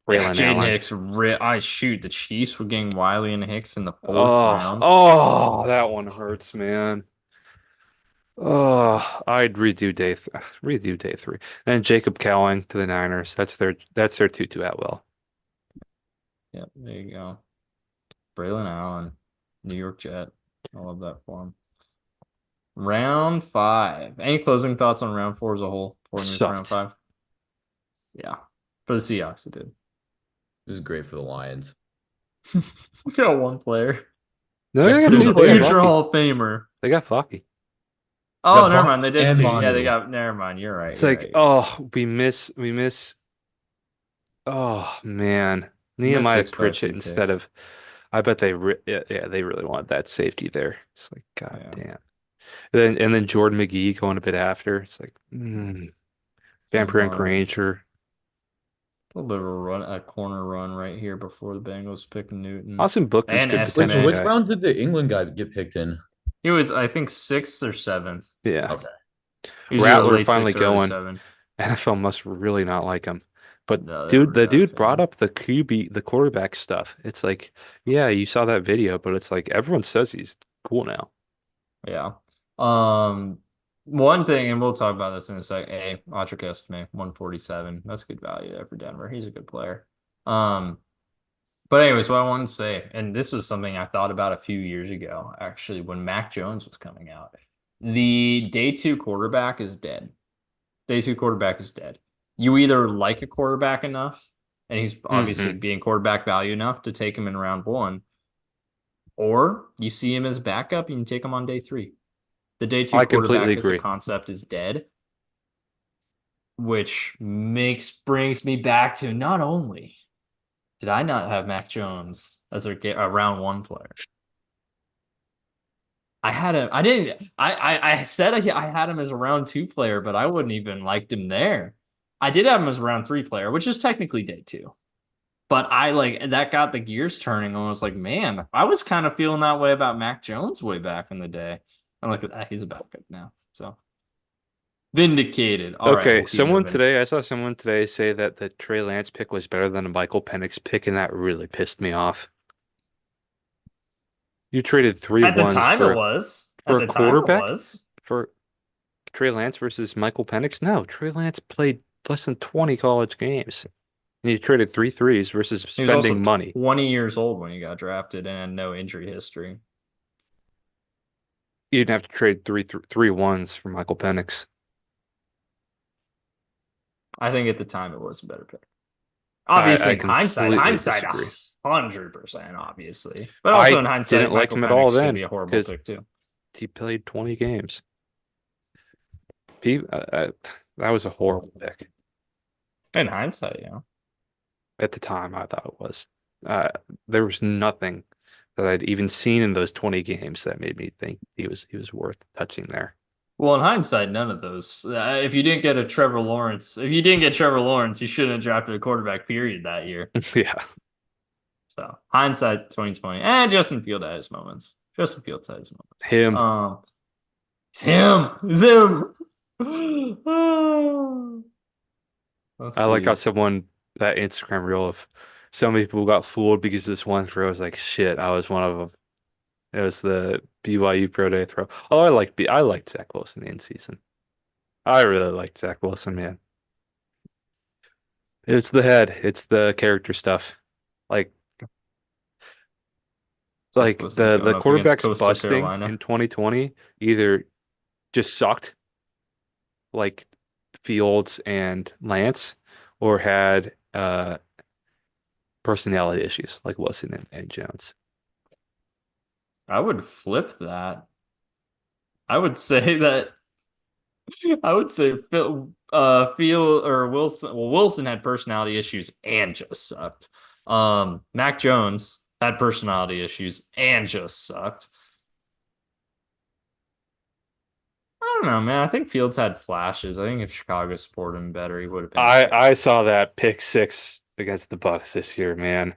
Yeah, Braylon Jaden Allen. Hicks. I shoot the Chiefs were getting Wiley and Hicks in the fourth Oh, round. oh, that one hurts, man. Oh, I'd redo day three. And Jacob Cowing to the Niners. That's their Tutu Atwell. Yep, there you go. Braylon Allen, New York Jet. I love that for him. Round five. Any closing thoughts on round four as a whole? Before we move to round Sucked. five. Yeah, for the Seahawks, it did. It was great for the Lions. We got one player. No, Yeah, they got two two. They got players. Future Vaki. Hall of Famer. They got Vaki. Oh, Got never mind. They Vaki did and too. Yeah, they Manu. got. Never mind. You're right. It's You're like, right. oh, we miss. Oh man, You missed Nehemiah six by a Pritchett few instead picks. of. I bet yeah, they really want that safety there. It's like, god Yeah. damn. And then Jordan McGee going a bit after. It's like, James Vampire and Conner. Granger. A little bit of a corner run right here before the Bengals pick Newton Austin Booker's and good Wait, so potential Estimate. which guy. round did the England guy get picked in? He was, I think, sixth or seventh. Yeah. Okay. He was either Rattler late finally six or early going. seven. NFL must really not like him. But No, they dude, were the not a dude brought fan. up the the quarterback stuff. It's like, yeah, you saw that video, but it's like everyone says he's cool now. Yeah. One thing, and we'll talk about this in a sec. Audric Estimate, 147. That's good value there for Denver. He's a good player. But anyways, what I wanted to say, and this was something I thought about a few years ago, actually, when Mac Jones was coming out. The day two quarterback is dead. Day two quarterback is dead. You either like a quarterback enough, and he's obviously being quarterback value enough to take him in round one, or you see him as backup and you take him on day three. The day two I completely quarterback as a agree. concept is dead, which brings me back to not only did I not have Mac Jones as a round one player, I had him. I didn't. I said I had him as a round two player, but I wouldn't even liked him there. I did have him as a round three player, which is technically day two. But I like that got the gears turning and I was like, man, I was kind of feeling that way about Mac Jones way back in the day. And look at that, he's a backup now. So vindicated. All right, Okay, we'll keep moving. I saw someone today say that the Trey Lance pick was better than a Michael Penix pick, and that really pissed me off. You traded three At the ones time, it was. for At a the time, it quarterback was. for Trey Lance versus Michael Penix? No, Trey Lance played less than 20 college games. And you traded three threes versus He was also spending money. 20 years old when he got drafted and no injury history. You didn't have to trade three ones for Michael Penix. I think at the time it was a better pick. I Obviously, in hindsight, completely disagree. 100%, obviously. But also I in hindsight, didn't like Michael him at all Penix could then be a horrible because pick too. he played 20 games. That was a horrible pick. In hindsight, yeah. At the time, I thought it was. There was nothing that I'd even seen in those 20 games that made me think he was worth touching there. Well, in hindsight, none of those. If you didn't get Trevor Lawrence, you shouldn't have drafted a quarterback, period, that year. Yeah. So hindsight 2020. And Justin Fields had his moments. Justin Fields had his moments. Him. It's him. It's him. Let's I like how see. that Instagram reel of so many people got fooled because this one throw was like, shit, I was one of them. It was the BYU Pro Day throw. Oh, I liked Zach Wilson in season. I really liked Zach Wilson, man. It's the head. It's the character stuff. Like Zach Wilson the going up against quarterbacks Coastal busting Carolina. in 2020 either just sucked like Fields and Lance or had personality issues like Wilson and Jones. I would flip that. I would say that I would say Field or Wilson. Well, Wilson had personality issues and just sucked. Mac Jones had personality issues and just sucked. I don't know, man. I think Fields had flashes. I think if Chicago supported him better, he would have been. I saw that pick six against the Bucks this year, man.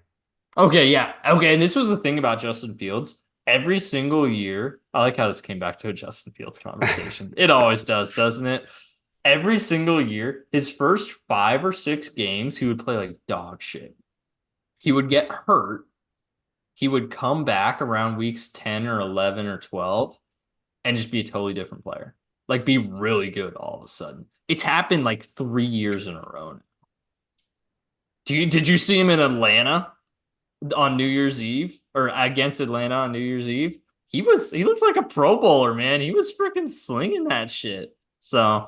Okay, yeah. Okay, and this was the thing about Justin Fields. Every single year, I like how this came back to a Justin Fields conversation. It always does, doesn't it? Every single year, his first 5 or 6 games, he would play like dog shit. He would get hurt. He would come back around weeks 10 or 11 or 12 and just be a totally different player. Like be really good all of a sudden. It's happened like 3 years in a row now. Did you see him in Atlanta on New Year's Eve or against Atlanta on New Year's Eve? He looked like a Pro Bowler, man. He was freaking slinging that shit. So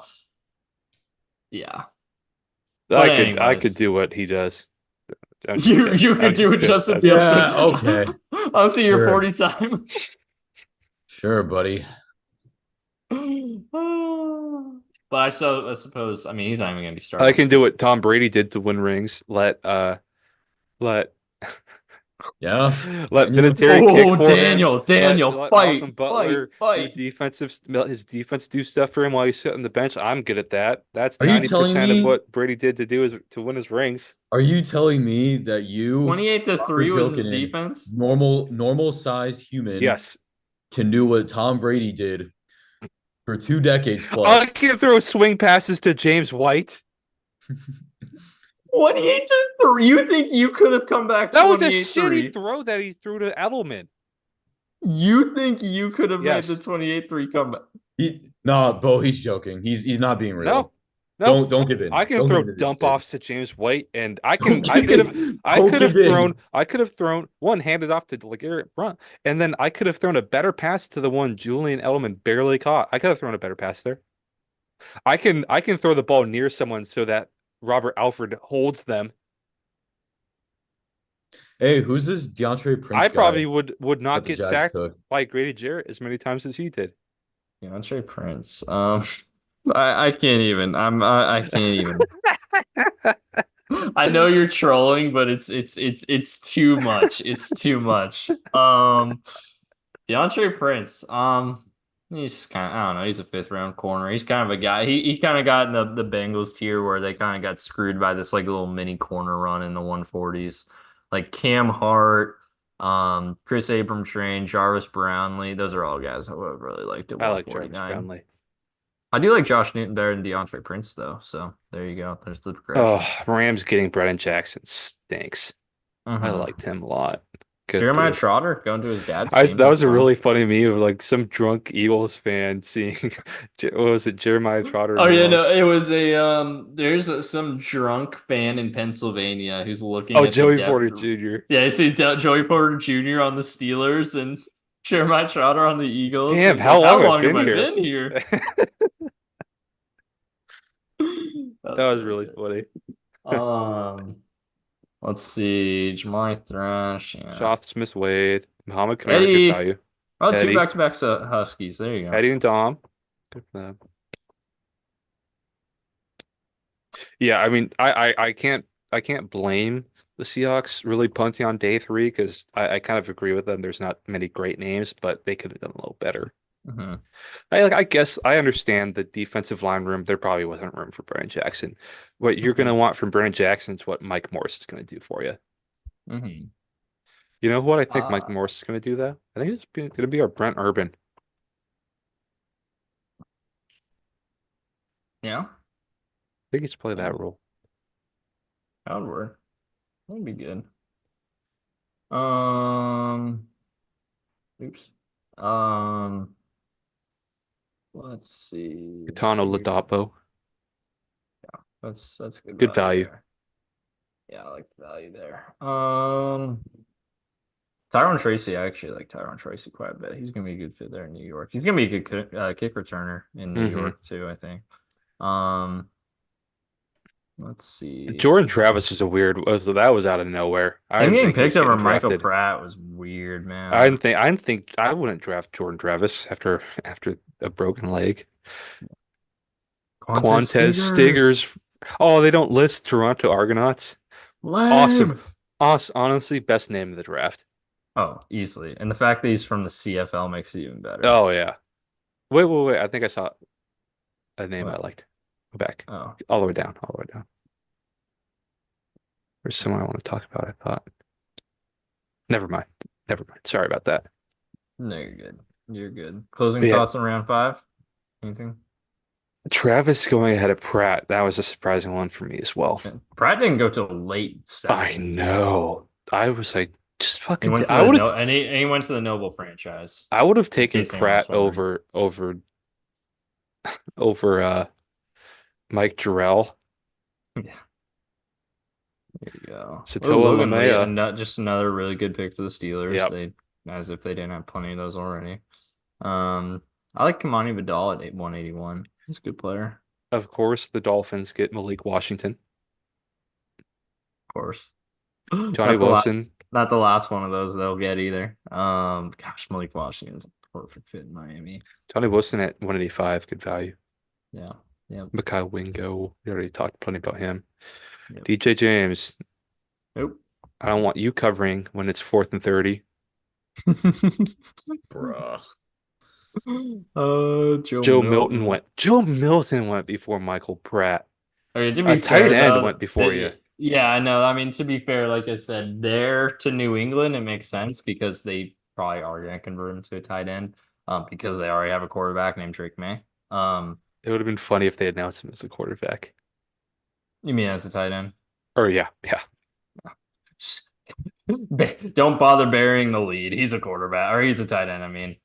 yeah. I could do what he does. You could do what Justin Fields Yeah, okay. I'll see your Sure. 40 time. Sure, buddy. But I suppose, I mean, he's not even going to be starting. I can do what Tom Brady did to win rings. Let Yeah. Vinatieri kick for Daniel, him. Daniel, let fight, Malcolm Butler fight. do his defense do stuff for him while he's sitting on the bench. I'm good at that. That's Are you telling 90% of me- what Brady did to win his rings. Are you telling me that you 28-3 was his Jokinen, defense? normal sized human Yes. can do what Tom Brady did for 2 decades plus? I can throw swing passes to James White. 28-3. You think you could have come back 28-3? That was a shitty throw that he threw to Edelman. You think you could have Yes. made the 28-3 comeback? No, Beau, he's joking. He's not being real. No. Don't give in. I can Don't throw give in to this dump shit. offs to James White, and I Don't could give have in. I Don't could have give in. thrown one handed off to LeGarrette Blount, and then I could have thrown a better pass to the one Julian Edelman barely caught. I could have thrown a better pass there. I can throw the ball near someone so that Robert Alford holds them. Hey, who's this DeAndre I Prince guy probably would not that the get Jags sacked took? by Grady Jarrett as many times as he did. DeAndre Prince. I can't even. I can't even. I know you're trolling, but it's too much. It's too much. DeAndre Prince. He's kind of, I don't know. He's a fifth round corner. He's kind of a guy. He kind of got in the Bengals tier where they kind of got screwed by this like little mini corner run in the 140s, like Cam Hart, Chris Abram Train, Jarvis Brownlee. Those are all guys I would have really liked at I like Jarvis 149. Brownlee. I do like Josh Newton better than DeAndre Prince though. So there you go. There's the Oh, progression. Rams getting Brennan Jackson stinks. I Mm-hmm. liked him a lot. Good Jeremiah dude. Trotter going to his dad's team. That That's was a fun. really funny meme of like some drunk Eagles fan seeing what was it, Jeremiah Trotter Oh and who yeah, no, else? it was some drunk fan in Pennsylvania who's looking Oh, at the Joey depth. Porter Jr. Yeah, I see Joey Porter Jr. on the Steelers and Jeremiah Trotter on the Eagles. Damn, He's like, how how long have I long have been I here? been here? That That's was really really good. funny. Um, let's see, Jamari Thrash, yeah, Shoth Smith Wade, Muhammad Kamara, good Eddie. value. Oh, two Eddie, back-to-backs Huskies. There you go. Eddie and Dom. Good for them. Yeah, I mean, I can't blame the Seahawks really punting on day three because I kind of agree with them. There's not many great names, but they could have done a little better. Hmm. I guess I understand the defensive line room. There probably wasn't room for Brennan Jackson. What you're Hmm. gonna want from Brennan Jackson is what Mike Morris is gonna do for you. Hmm. You know what I think Mike Uh, Morris is gonna do though? I think it's gonna be our Brent Urban. I yeah, think he's play yeah, that role. that would work. That'd be good. Um, oops. Um, let's see. Gaetano Ladapo, That's good good value value. there. Yeah, I like the value there. Tyron Tracy, I actually like Tyron Tracy quite a bit. He's gonna be a good fit there in New York. He's gonna be a good kick returner in New hmm York too, I think. Um, let's see. Jordan Travis is a weird. That was out of nowhere. I Him didn't getting think he was picked over getting Michael drafted. Pratt was weird, I man. didn't think. I didn't think. I wouldn't draft Jordan Travis after a broken leg. Quantez Quantez Stiggers. Stiggers. Oh, they don't list Toronto Argonauts. Awesome. Lame. Honestly, best name of the draft. Oh, easily. And the fact that he's from the CFL makes it even better. Oh yeah. Wait. I think I saw a name I What? liked. Go back. Oh, All the way down. All the way down. There's someone I want to talk about, I thought. Never mind. Never mind. Sorry about that. no, you're good. You're good. Closing But yeah, thoughts on round five? Anything? Travis going ahead of Pratt. That was a surprising one for me as well. Yeah. Pratt didn't go till late I seventh. know. I was like, just He fucking. went to I the would no have. and he went to the Noble franchise, I would have in taken case anyone was Pratt wondering. over Mike Jarrell. Yeah, there you go. Oh, Satoa Logan Lee, Lamea. and just another really good pick for the Steelers. Yep. They as if they didn't have plenty of those already. I like Kamani Vidal at 181. He's a good player, Of course, the Dolphins get Malik Washington. of course. Johnny Wilson. Not the last one of those they'll get either. Gosh, Malik Washington's a perfect fit in Miami. Johnny Wilson at 185. Good value. Yeah. Yep. Mikhail Wingo. We already talked plenty about him. Yep. DJ James. Nope. I don't want you covering when it's 4th and 30. Bruh. Joe Milton went before Michael Pratt. Okay, to A be tight fair end though, went before you. yeah, I know. I mean, to be fair, like I said, there to New England, it makes sense because they probably are going to convert him to a tight end, because they already have a quarterback named Drake May. It would have been funny if they announced him as the quarterback. You mean as a tight end? Or yeah. Don't bother burying the lead. He's a quarterback, or he's a tight end. I mean,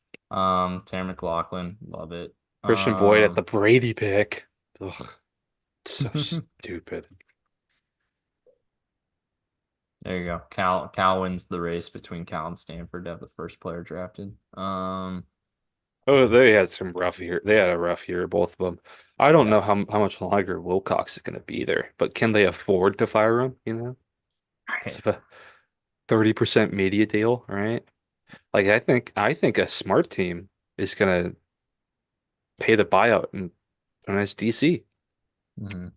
Terry McLaughlin, love it. Christian Boyd at the Brady pick. Ugh, so stupid. There you go. Cal wins the race between Cal and Stanford to have the first player drafted. Oh, they had some rough year. They had a rough year, both of them. I don't Yeah. know how much longer Wilcox is going to be there, but can they afford to fire him? It's a 30% media deal, right? Like I think a smart team is going to pay the buyout and put him as DC. Mhm.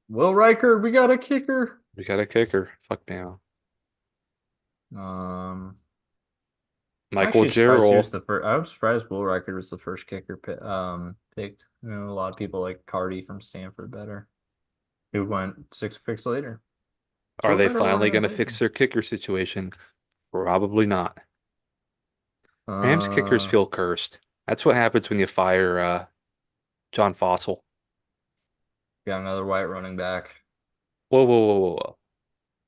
Will Riker, we got a kicker. We got a kicker. Fuck now. Um, I'm Michael actually surprised he Jarrell. was the first. I'm surprised Will Riker was the first kicker picked. A lot of people like Cardi from Stanford better, who went 6 picks later. Are For a they better finally going to fix organization. their kicker situation? Probably not. Rams kickers Uh, feel cursed. That's what happens when you fire John Fossil. got another white running back. Whoa, whoa, whoa, whoa, whoa.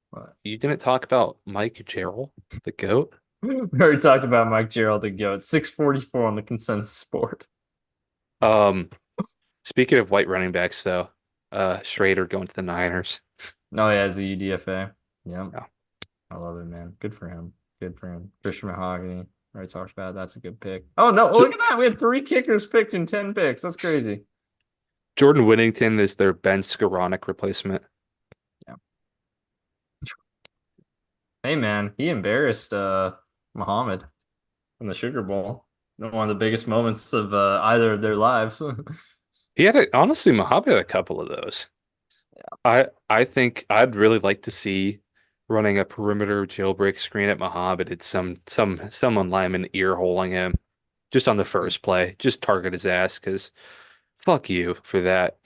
What? You didn't talk about Mike Jarrell, the GOAT? We already talked about Mike Gerald, the GOAT. 644 on the consensus board. Um, Speaking of white running backs, though, Schrader going to the Niners. Oh yeah, as a UDFA. Yep. Yeah. I love it, man. Good for him. Good for him. Christian Mahogany. Already talked about it. That's a good pick. Oh no, J look at that. We had 3 kickers picked in 10 picks. That's crazy. Jordan Whittington is their Ben Skoranek replacement. Yeah. Hey man, he embarrassed Muhammad in the Sugar Bowl. One of the biggest moments of either of their lives. Honestly, Muhammad had a couple of those. I think I'd really like to see running a perimeter jailbreak screen at Muhammad. It's someone lineman ear holing him just on the first play. Just target his ass because fuck you for that.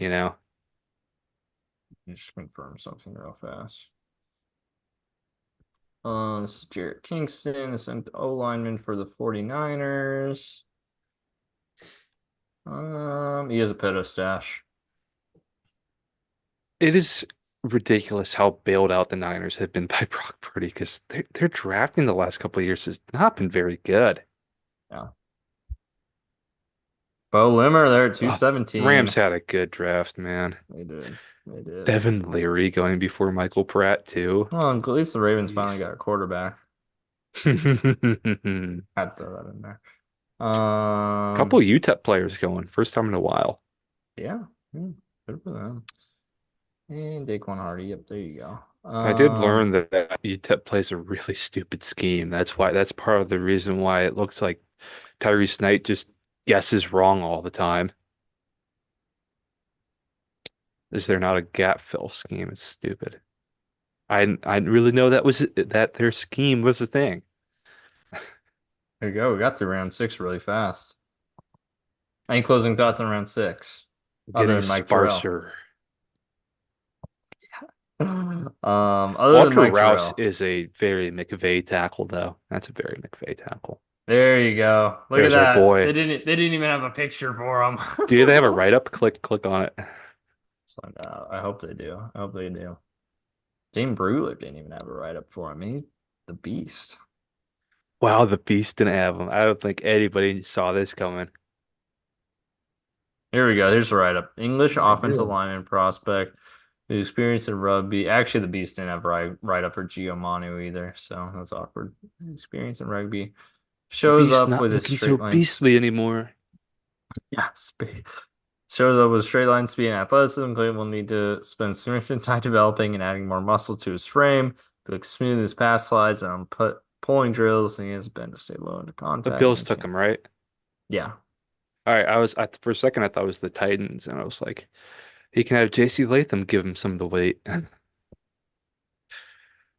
Just confirm something real fast. This is Jarrett Kingston, the center O lineman for the 49ers. He has a pedo stash. It is ridiculous how bailed out the Niners have been by Brock Purdy because their drafting the last couple of years has not been very good. Yeah. Beau Limmer there at Uh, 217. Rams had a good draft, man. They did. They did. Devin Leary going before Michael Pratt too. Well, at least the Ravens finally Jeez. got a quarterback. Had to throw that in there. Couple UTEP players going, first time in a while. Yeah, good for them. And Daquan Hardy. Yep, there you go. I did learn that UTEP plays a really stupid scheme. That's part of the reason why it looks like Tyrese Knight just guesses wrong all the time. Is there not a gap fill scheme? It's stupid. I didn't really know that their scheme was a thing. There you go. We got through round 6 really fast. Any closing thoughts on round 6? Other Getting than Mike Terrell. sparser. Other than Walter Mike Rouse Terrell. is a very McVay tackle, though. That's a very McVay tackle. There you go. Look at There's our that. boy. They didn't even have a picture for him. Do they have a write-up? Click on it. Let's find out. I hope they do. I hope they do. Dane Brugler didn't even have a write-up for him. The beast. Wow, the Beast didn't have him. I don't think anybody saw this coming. Here we go. Here's the write-up. English I offensive do. lineman prospect. The experience in rugby. Actually, the Beast didn't have a write-up for Gio Manu either, so that's awkward. Experience in rugby. Shows Beast up not with his looking so straight line. beastly anymore. Yeah, shows up with straight line speed and athleticism. Clayton will need to spend significant time developing and adding more muscle to his frame. He looks smooth as pass slides and on pulling drills, and he has been to stay low into The contact. Bills took him, right? Yeah. All right, for a second I thought it was the Titans, and I was like, he can have JC Latham give him some of the weight.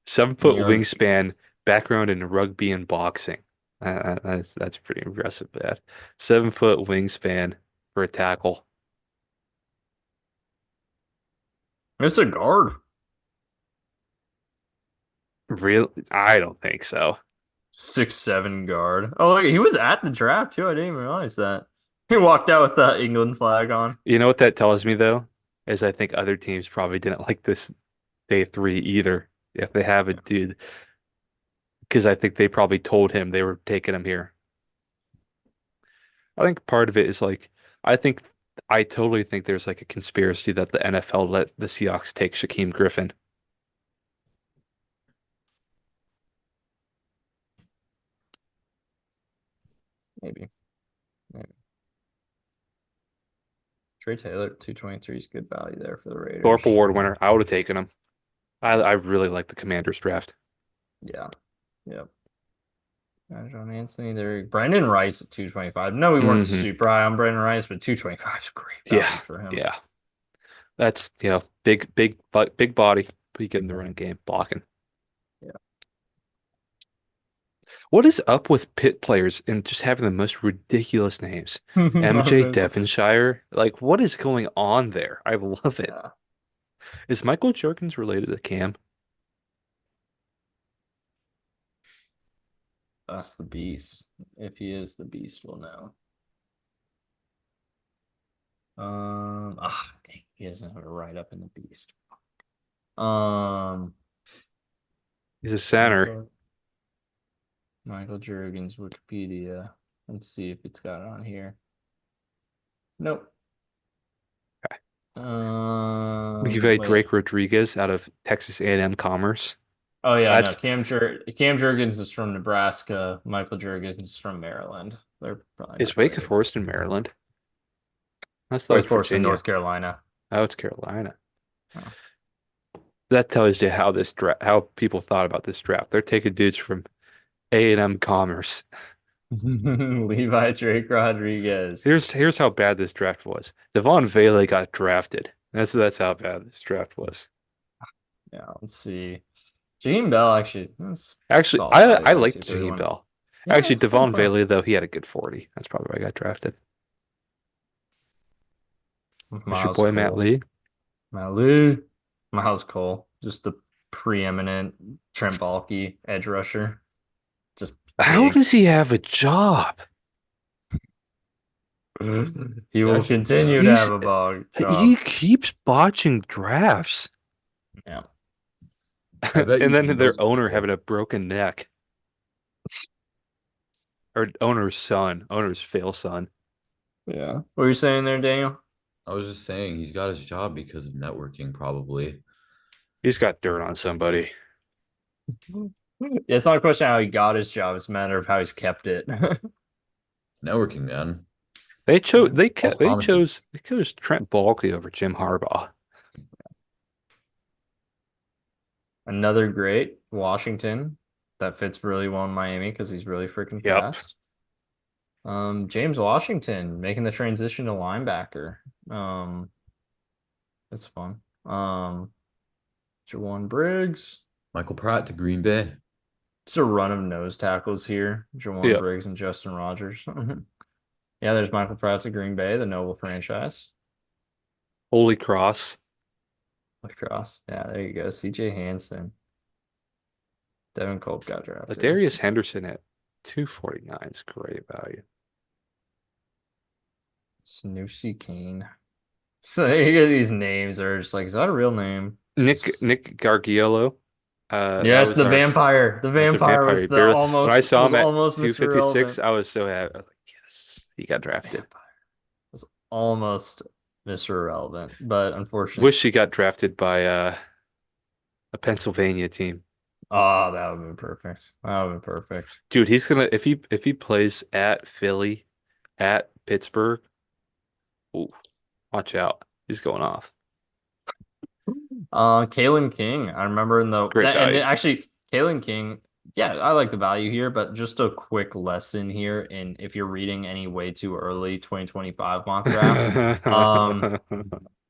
7 foot You're, wingspan, background in rugby and boxing. That's pretty impressive, that. 7 foot wingspan for a tackle. it's a guard. Real? I don't think so. 6'7" guard. Oh, look, he was at the draft too. I didn't even realize that. He walked out with the England flag on. You know what that tells me though? Is I think other teams probably didn't like this day 3 either. If they have a dude, because I think they probably told him they were taking him here. I think part of it is like, I think I totally think there's like a conspiracy that the NFL let the Seahawks take Shaquem Griffin. Maybe. Maybe. Trey Taylor, 223 is good value there for the Thorpe Raiders. Award winner. I would have taken him. I really like the Commanders draft. Yeah. Yep. John Anthony there. Brandon Rice at 225. No, we weren't Hmm. super high on Brandon Rice, but 225 is great Yeah, value for him. yeah. That's big body, but you get in the running game, blocking. Yeah. What is up with Pitt players and just having the most ridiculous names? MJ Devonshire? Like, what is going on there? I love it. Yeah. Is Michael Jorkins related to Cam? That's the beast. If he is the beast, we'll know. Dang, he doesn't have it right up in the beast. Um, He's a center. Michael Jurgens, Wikipedia. Let's see if it's got it on here. Nope. Okay. Levi Wait. Drake Rodriguez out of Texas A&M Commerce. Oh yeah, That's no. Cam Jurgens is from Nebraska. Michael Jurgens is from Maryland. They're probably is not Wake related. Forest in Maryland. I thought it was Wake Forest in Virginia. North Carolina. Oh, it's Carolina. Oh. That tells you how how people thought about this draft. They're taking dudes from A&M Commerce. Levi Drake Rodriguez. Here's how bad this draft was. Devon Vele got drafted. That's how bad this draft was. Yeah, let's see. Jaheim Bell actually Actually, solid value I there, liked 231. Jaheim Bell. Yeah, Actually, it's a fun Devon player. Vele though he had a good 40. That's probably why I got drafted. That's your Miles boy Matt Cole. Lee. Matt Lee. Miles Cole. Just the preeminent Trent Baalke edge rusher. Just How big. does he have a job? He will Actually, continue to have a bog He job. keeps botching drafts. Yeah. I bet And you then he their knows owner people. having a broken neck. Or owner's fail son. Yeah. What were you saying there, Daniel? I was just saying he's got his job because of networking, probably. He's got dirt on somebody. Yeah, it's not a question of how he got his job, it's a matter of how he's kept it. Networking, man. They chose False promises. they chose Trent Baalke over Jim Harbaugh. Another great Washington that fits really well in Miami because he's really freaking Yep. fast. James Washington making the transition to linebacker. That's fun. Jawan Briggs. Michael Pratt to Green Bay. It's a run of nose tackles here. Jawan Yep. Briggs and Justin Rogers. Yeah, there's Michael Pratt to Green Bay, the Noble franchise. Holy Cross. Lacrosse. Yeah, there you go. CJ Hansen. Devin Culp got drafted. Darius Henderson at 249 is great value. Snoozy Kane. So you get these names are just like, is that a real name? Nick Gargiulo. That Yes, was the our vampire. The that's our vampire He was the barely, when I almost saw was him at almost Mr. 256, Relevant. I was so happy. I was like, yes, he got drafted. Vampire was almost Mr. Irrelevant, but unfortunately, Wish he got drafted by a Pennsylvania team. oh, that would have been perfect. That would have been perfect. Dude, he's gonna if he plays at Philly, at Pittsburgh, ooh, watch out. He's going off. Kalen King. I remember in the Great that, and value. actually Kalen King. Yeah, I like the value here, but just a quick lesson here. And if you're reading any way too early 2025 mock drafts,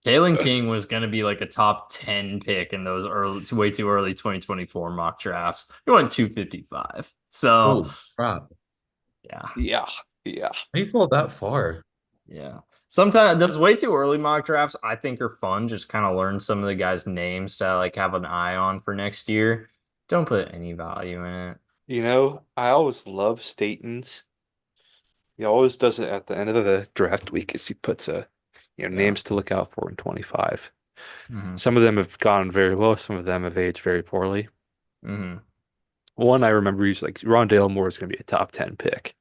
Kalen King was going to be like a top 10 pick in those way too early 2024 mock drafts. He went 255. So, Holy crap. yeah. Yeah. He fell that far. Yeah. Sometimes those way too early mock drafts, I think are fun. Just kind of learn some of the guys' names to like have an eye on for next year. Don't put any value in it. You know, I always love Statons. He always does it at the end of the draft week as he puts names to look out for in 25. Mm-hmm. Some of them have gone very well, some of them have aged very poorly. Mm-hmm. One I remember he's like Rondale Moore is gonna be a top 10 pick.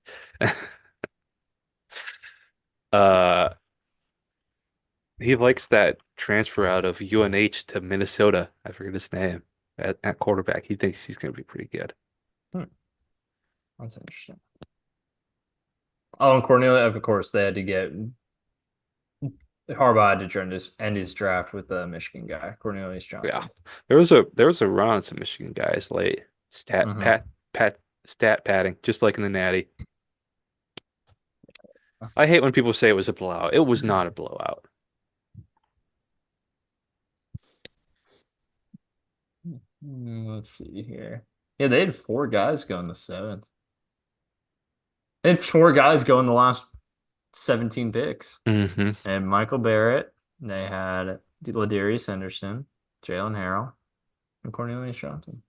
He likes that transfer out of UNH to Minnesota. I forget his name at quarterback. He thinks he's going to be pretty good. That's interesting. Oh, and Cornelia, of course, they had to get Harbaugh had to end his draft with the Michigan guy, Cornelius Yeah. Johnson. There was a run on some Michigan guys late. Hmm. Stat padding, just like in the Natty. I hate when people say it was a blowout. It was not a blowout. Let's see here. Yeah, they had four guys go in the seventh. They had four guys go in the last 17 picks. Hmm. And Michael Barrett, they had Ladarius Henderson, Jalen Harrell, and Cornelius Johnson.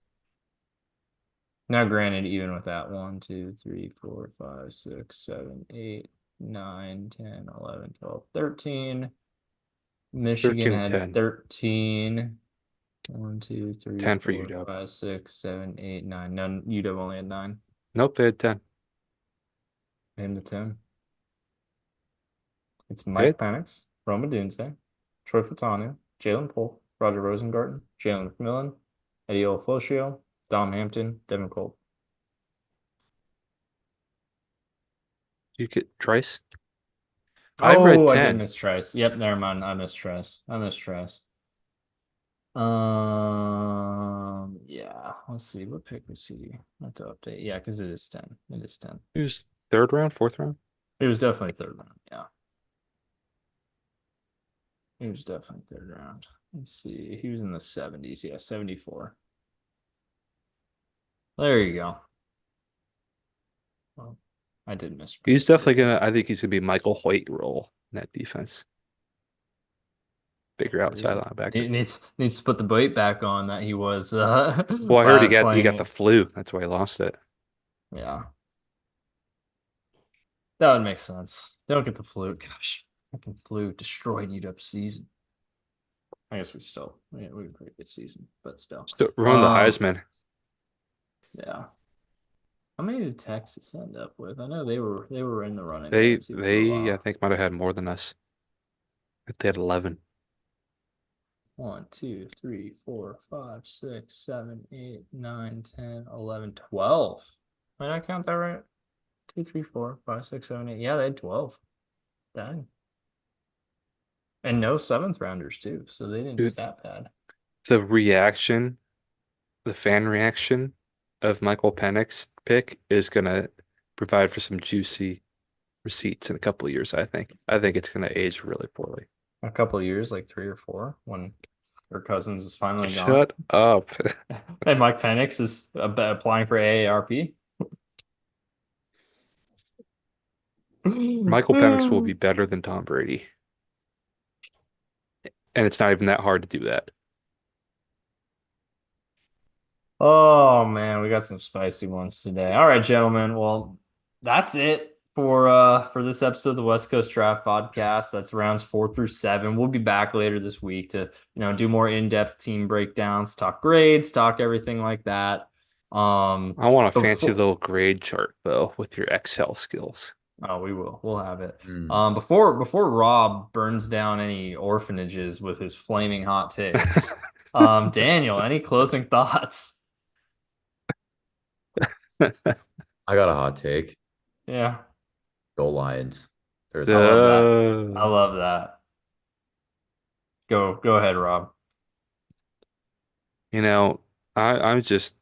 Now, granted, even with that, 1, 2, 3, 4, 5, 6, 7, 8, 9, 10, 11, 12, 13. Michigan 13 and had 10. 13. 1, 2, 3, 10 for 4, UW. 5, 6, 7, 8, 9. None. UW only had 9. Nope, they had 10. Name the 10. It's They had Mike Penix, Roma Dunze, Troy Fatanu, Jalen Polk, Roger Rosengarten, Jalen McMillan, Eddie Olafosio, Dom Hampton, Devin Cole. you get Trice. I read Oh, I did 10. miss Trice. Yep, never mind. I missed Trice. I missed Trice. Yeah. Let's see. What pick was he? I have to update. Yeah, because it is 10. It is 10. He was third round, fourth round. It was definitely third round. Yeah. He was definitely third round. Let's see. He was in the 70s. Yeah, 74. There you go. Well, I did miss. He's definitely gonna. I think he's gonna be Michael Hoyt role in that defense. Bigger outside linebacker. He needs to put the weight back on that he was Well, I heard he got the playing. flu. That's why he lost it. Yeah, that would make sense. They don't get the flu. Gosh, fucking flu destroyed UW season. I guess we had a pretty good season, but still. Still ruined the Um, Heisman. yeah. How many did Texas end up with? I know they were in the running They there too for a they I while. think might have had more than us. They had 11. 1, 2, 3, 4, 5, 6, 7, 8, 9, 10, 11, 12. Did I count that right? 2, 3, 4, 5, 6, 7, 8. Yeah, they had 12. Dang. And no seventh rounders too, so they didn't Dude, stat pad. the reaction, the fan reaction of Michael Penix pick is gonna provide for some juicy receipts in a couple of years, I think. I think it's gonna age really poorly. A couple of years, like 3 or 4, when their cousins is finally gone. Shut up. And Mike Penix is applying for AARP. Michael Penix will be better than Tom Brady. And it's not even that hard to do that. Oh man, we got some spicy ones today. All right, gentlemen. Well, that's it for this episode of the West Coast Draft Podcast. That's rounds 4 through 7. We'll be back later this week to, do more in-depth team breakdowns, talk grades, talk everything like that. I want a But fancy before little grade chart, Beau, with your Excel skills. Oh, we will. We'll have it. Hmm. Before Rob burns down any orphanages with his flaming hot takes, Daniel, any closing thoughts? I got a hot take. Yeah. Go Lions. There's I love that. I Uh, love that. Go ahead, Rob. you know, I'm just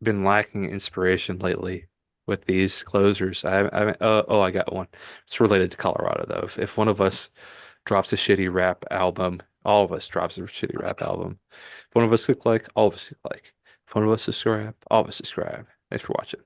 been lacking inspiration lately with these closers. I got one. It's related to Colorado though. If one of us drops a shitty rap album, all of us drops a shitty Let's rap go. album. If one of us click like, all of us click like. If one of us subscribe, all of us subscribe. Thanks for watching.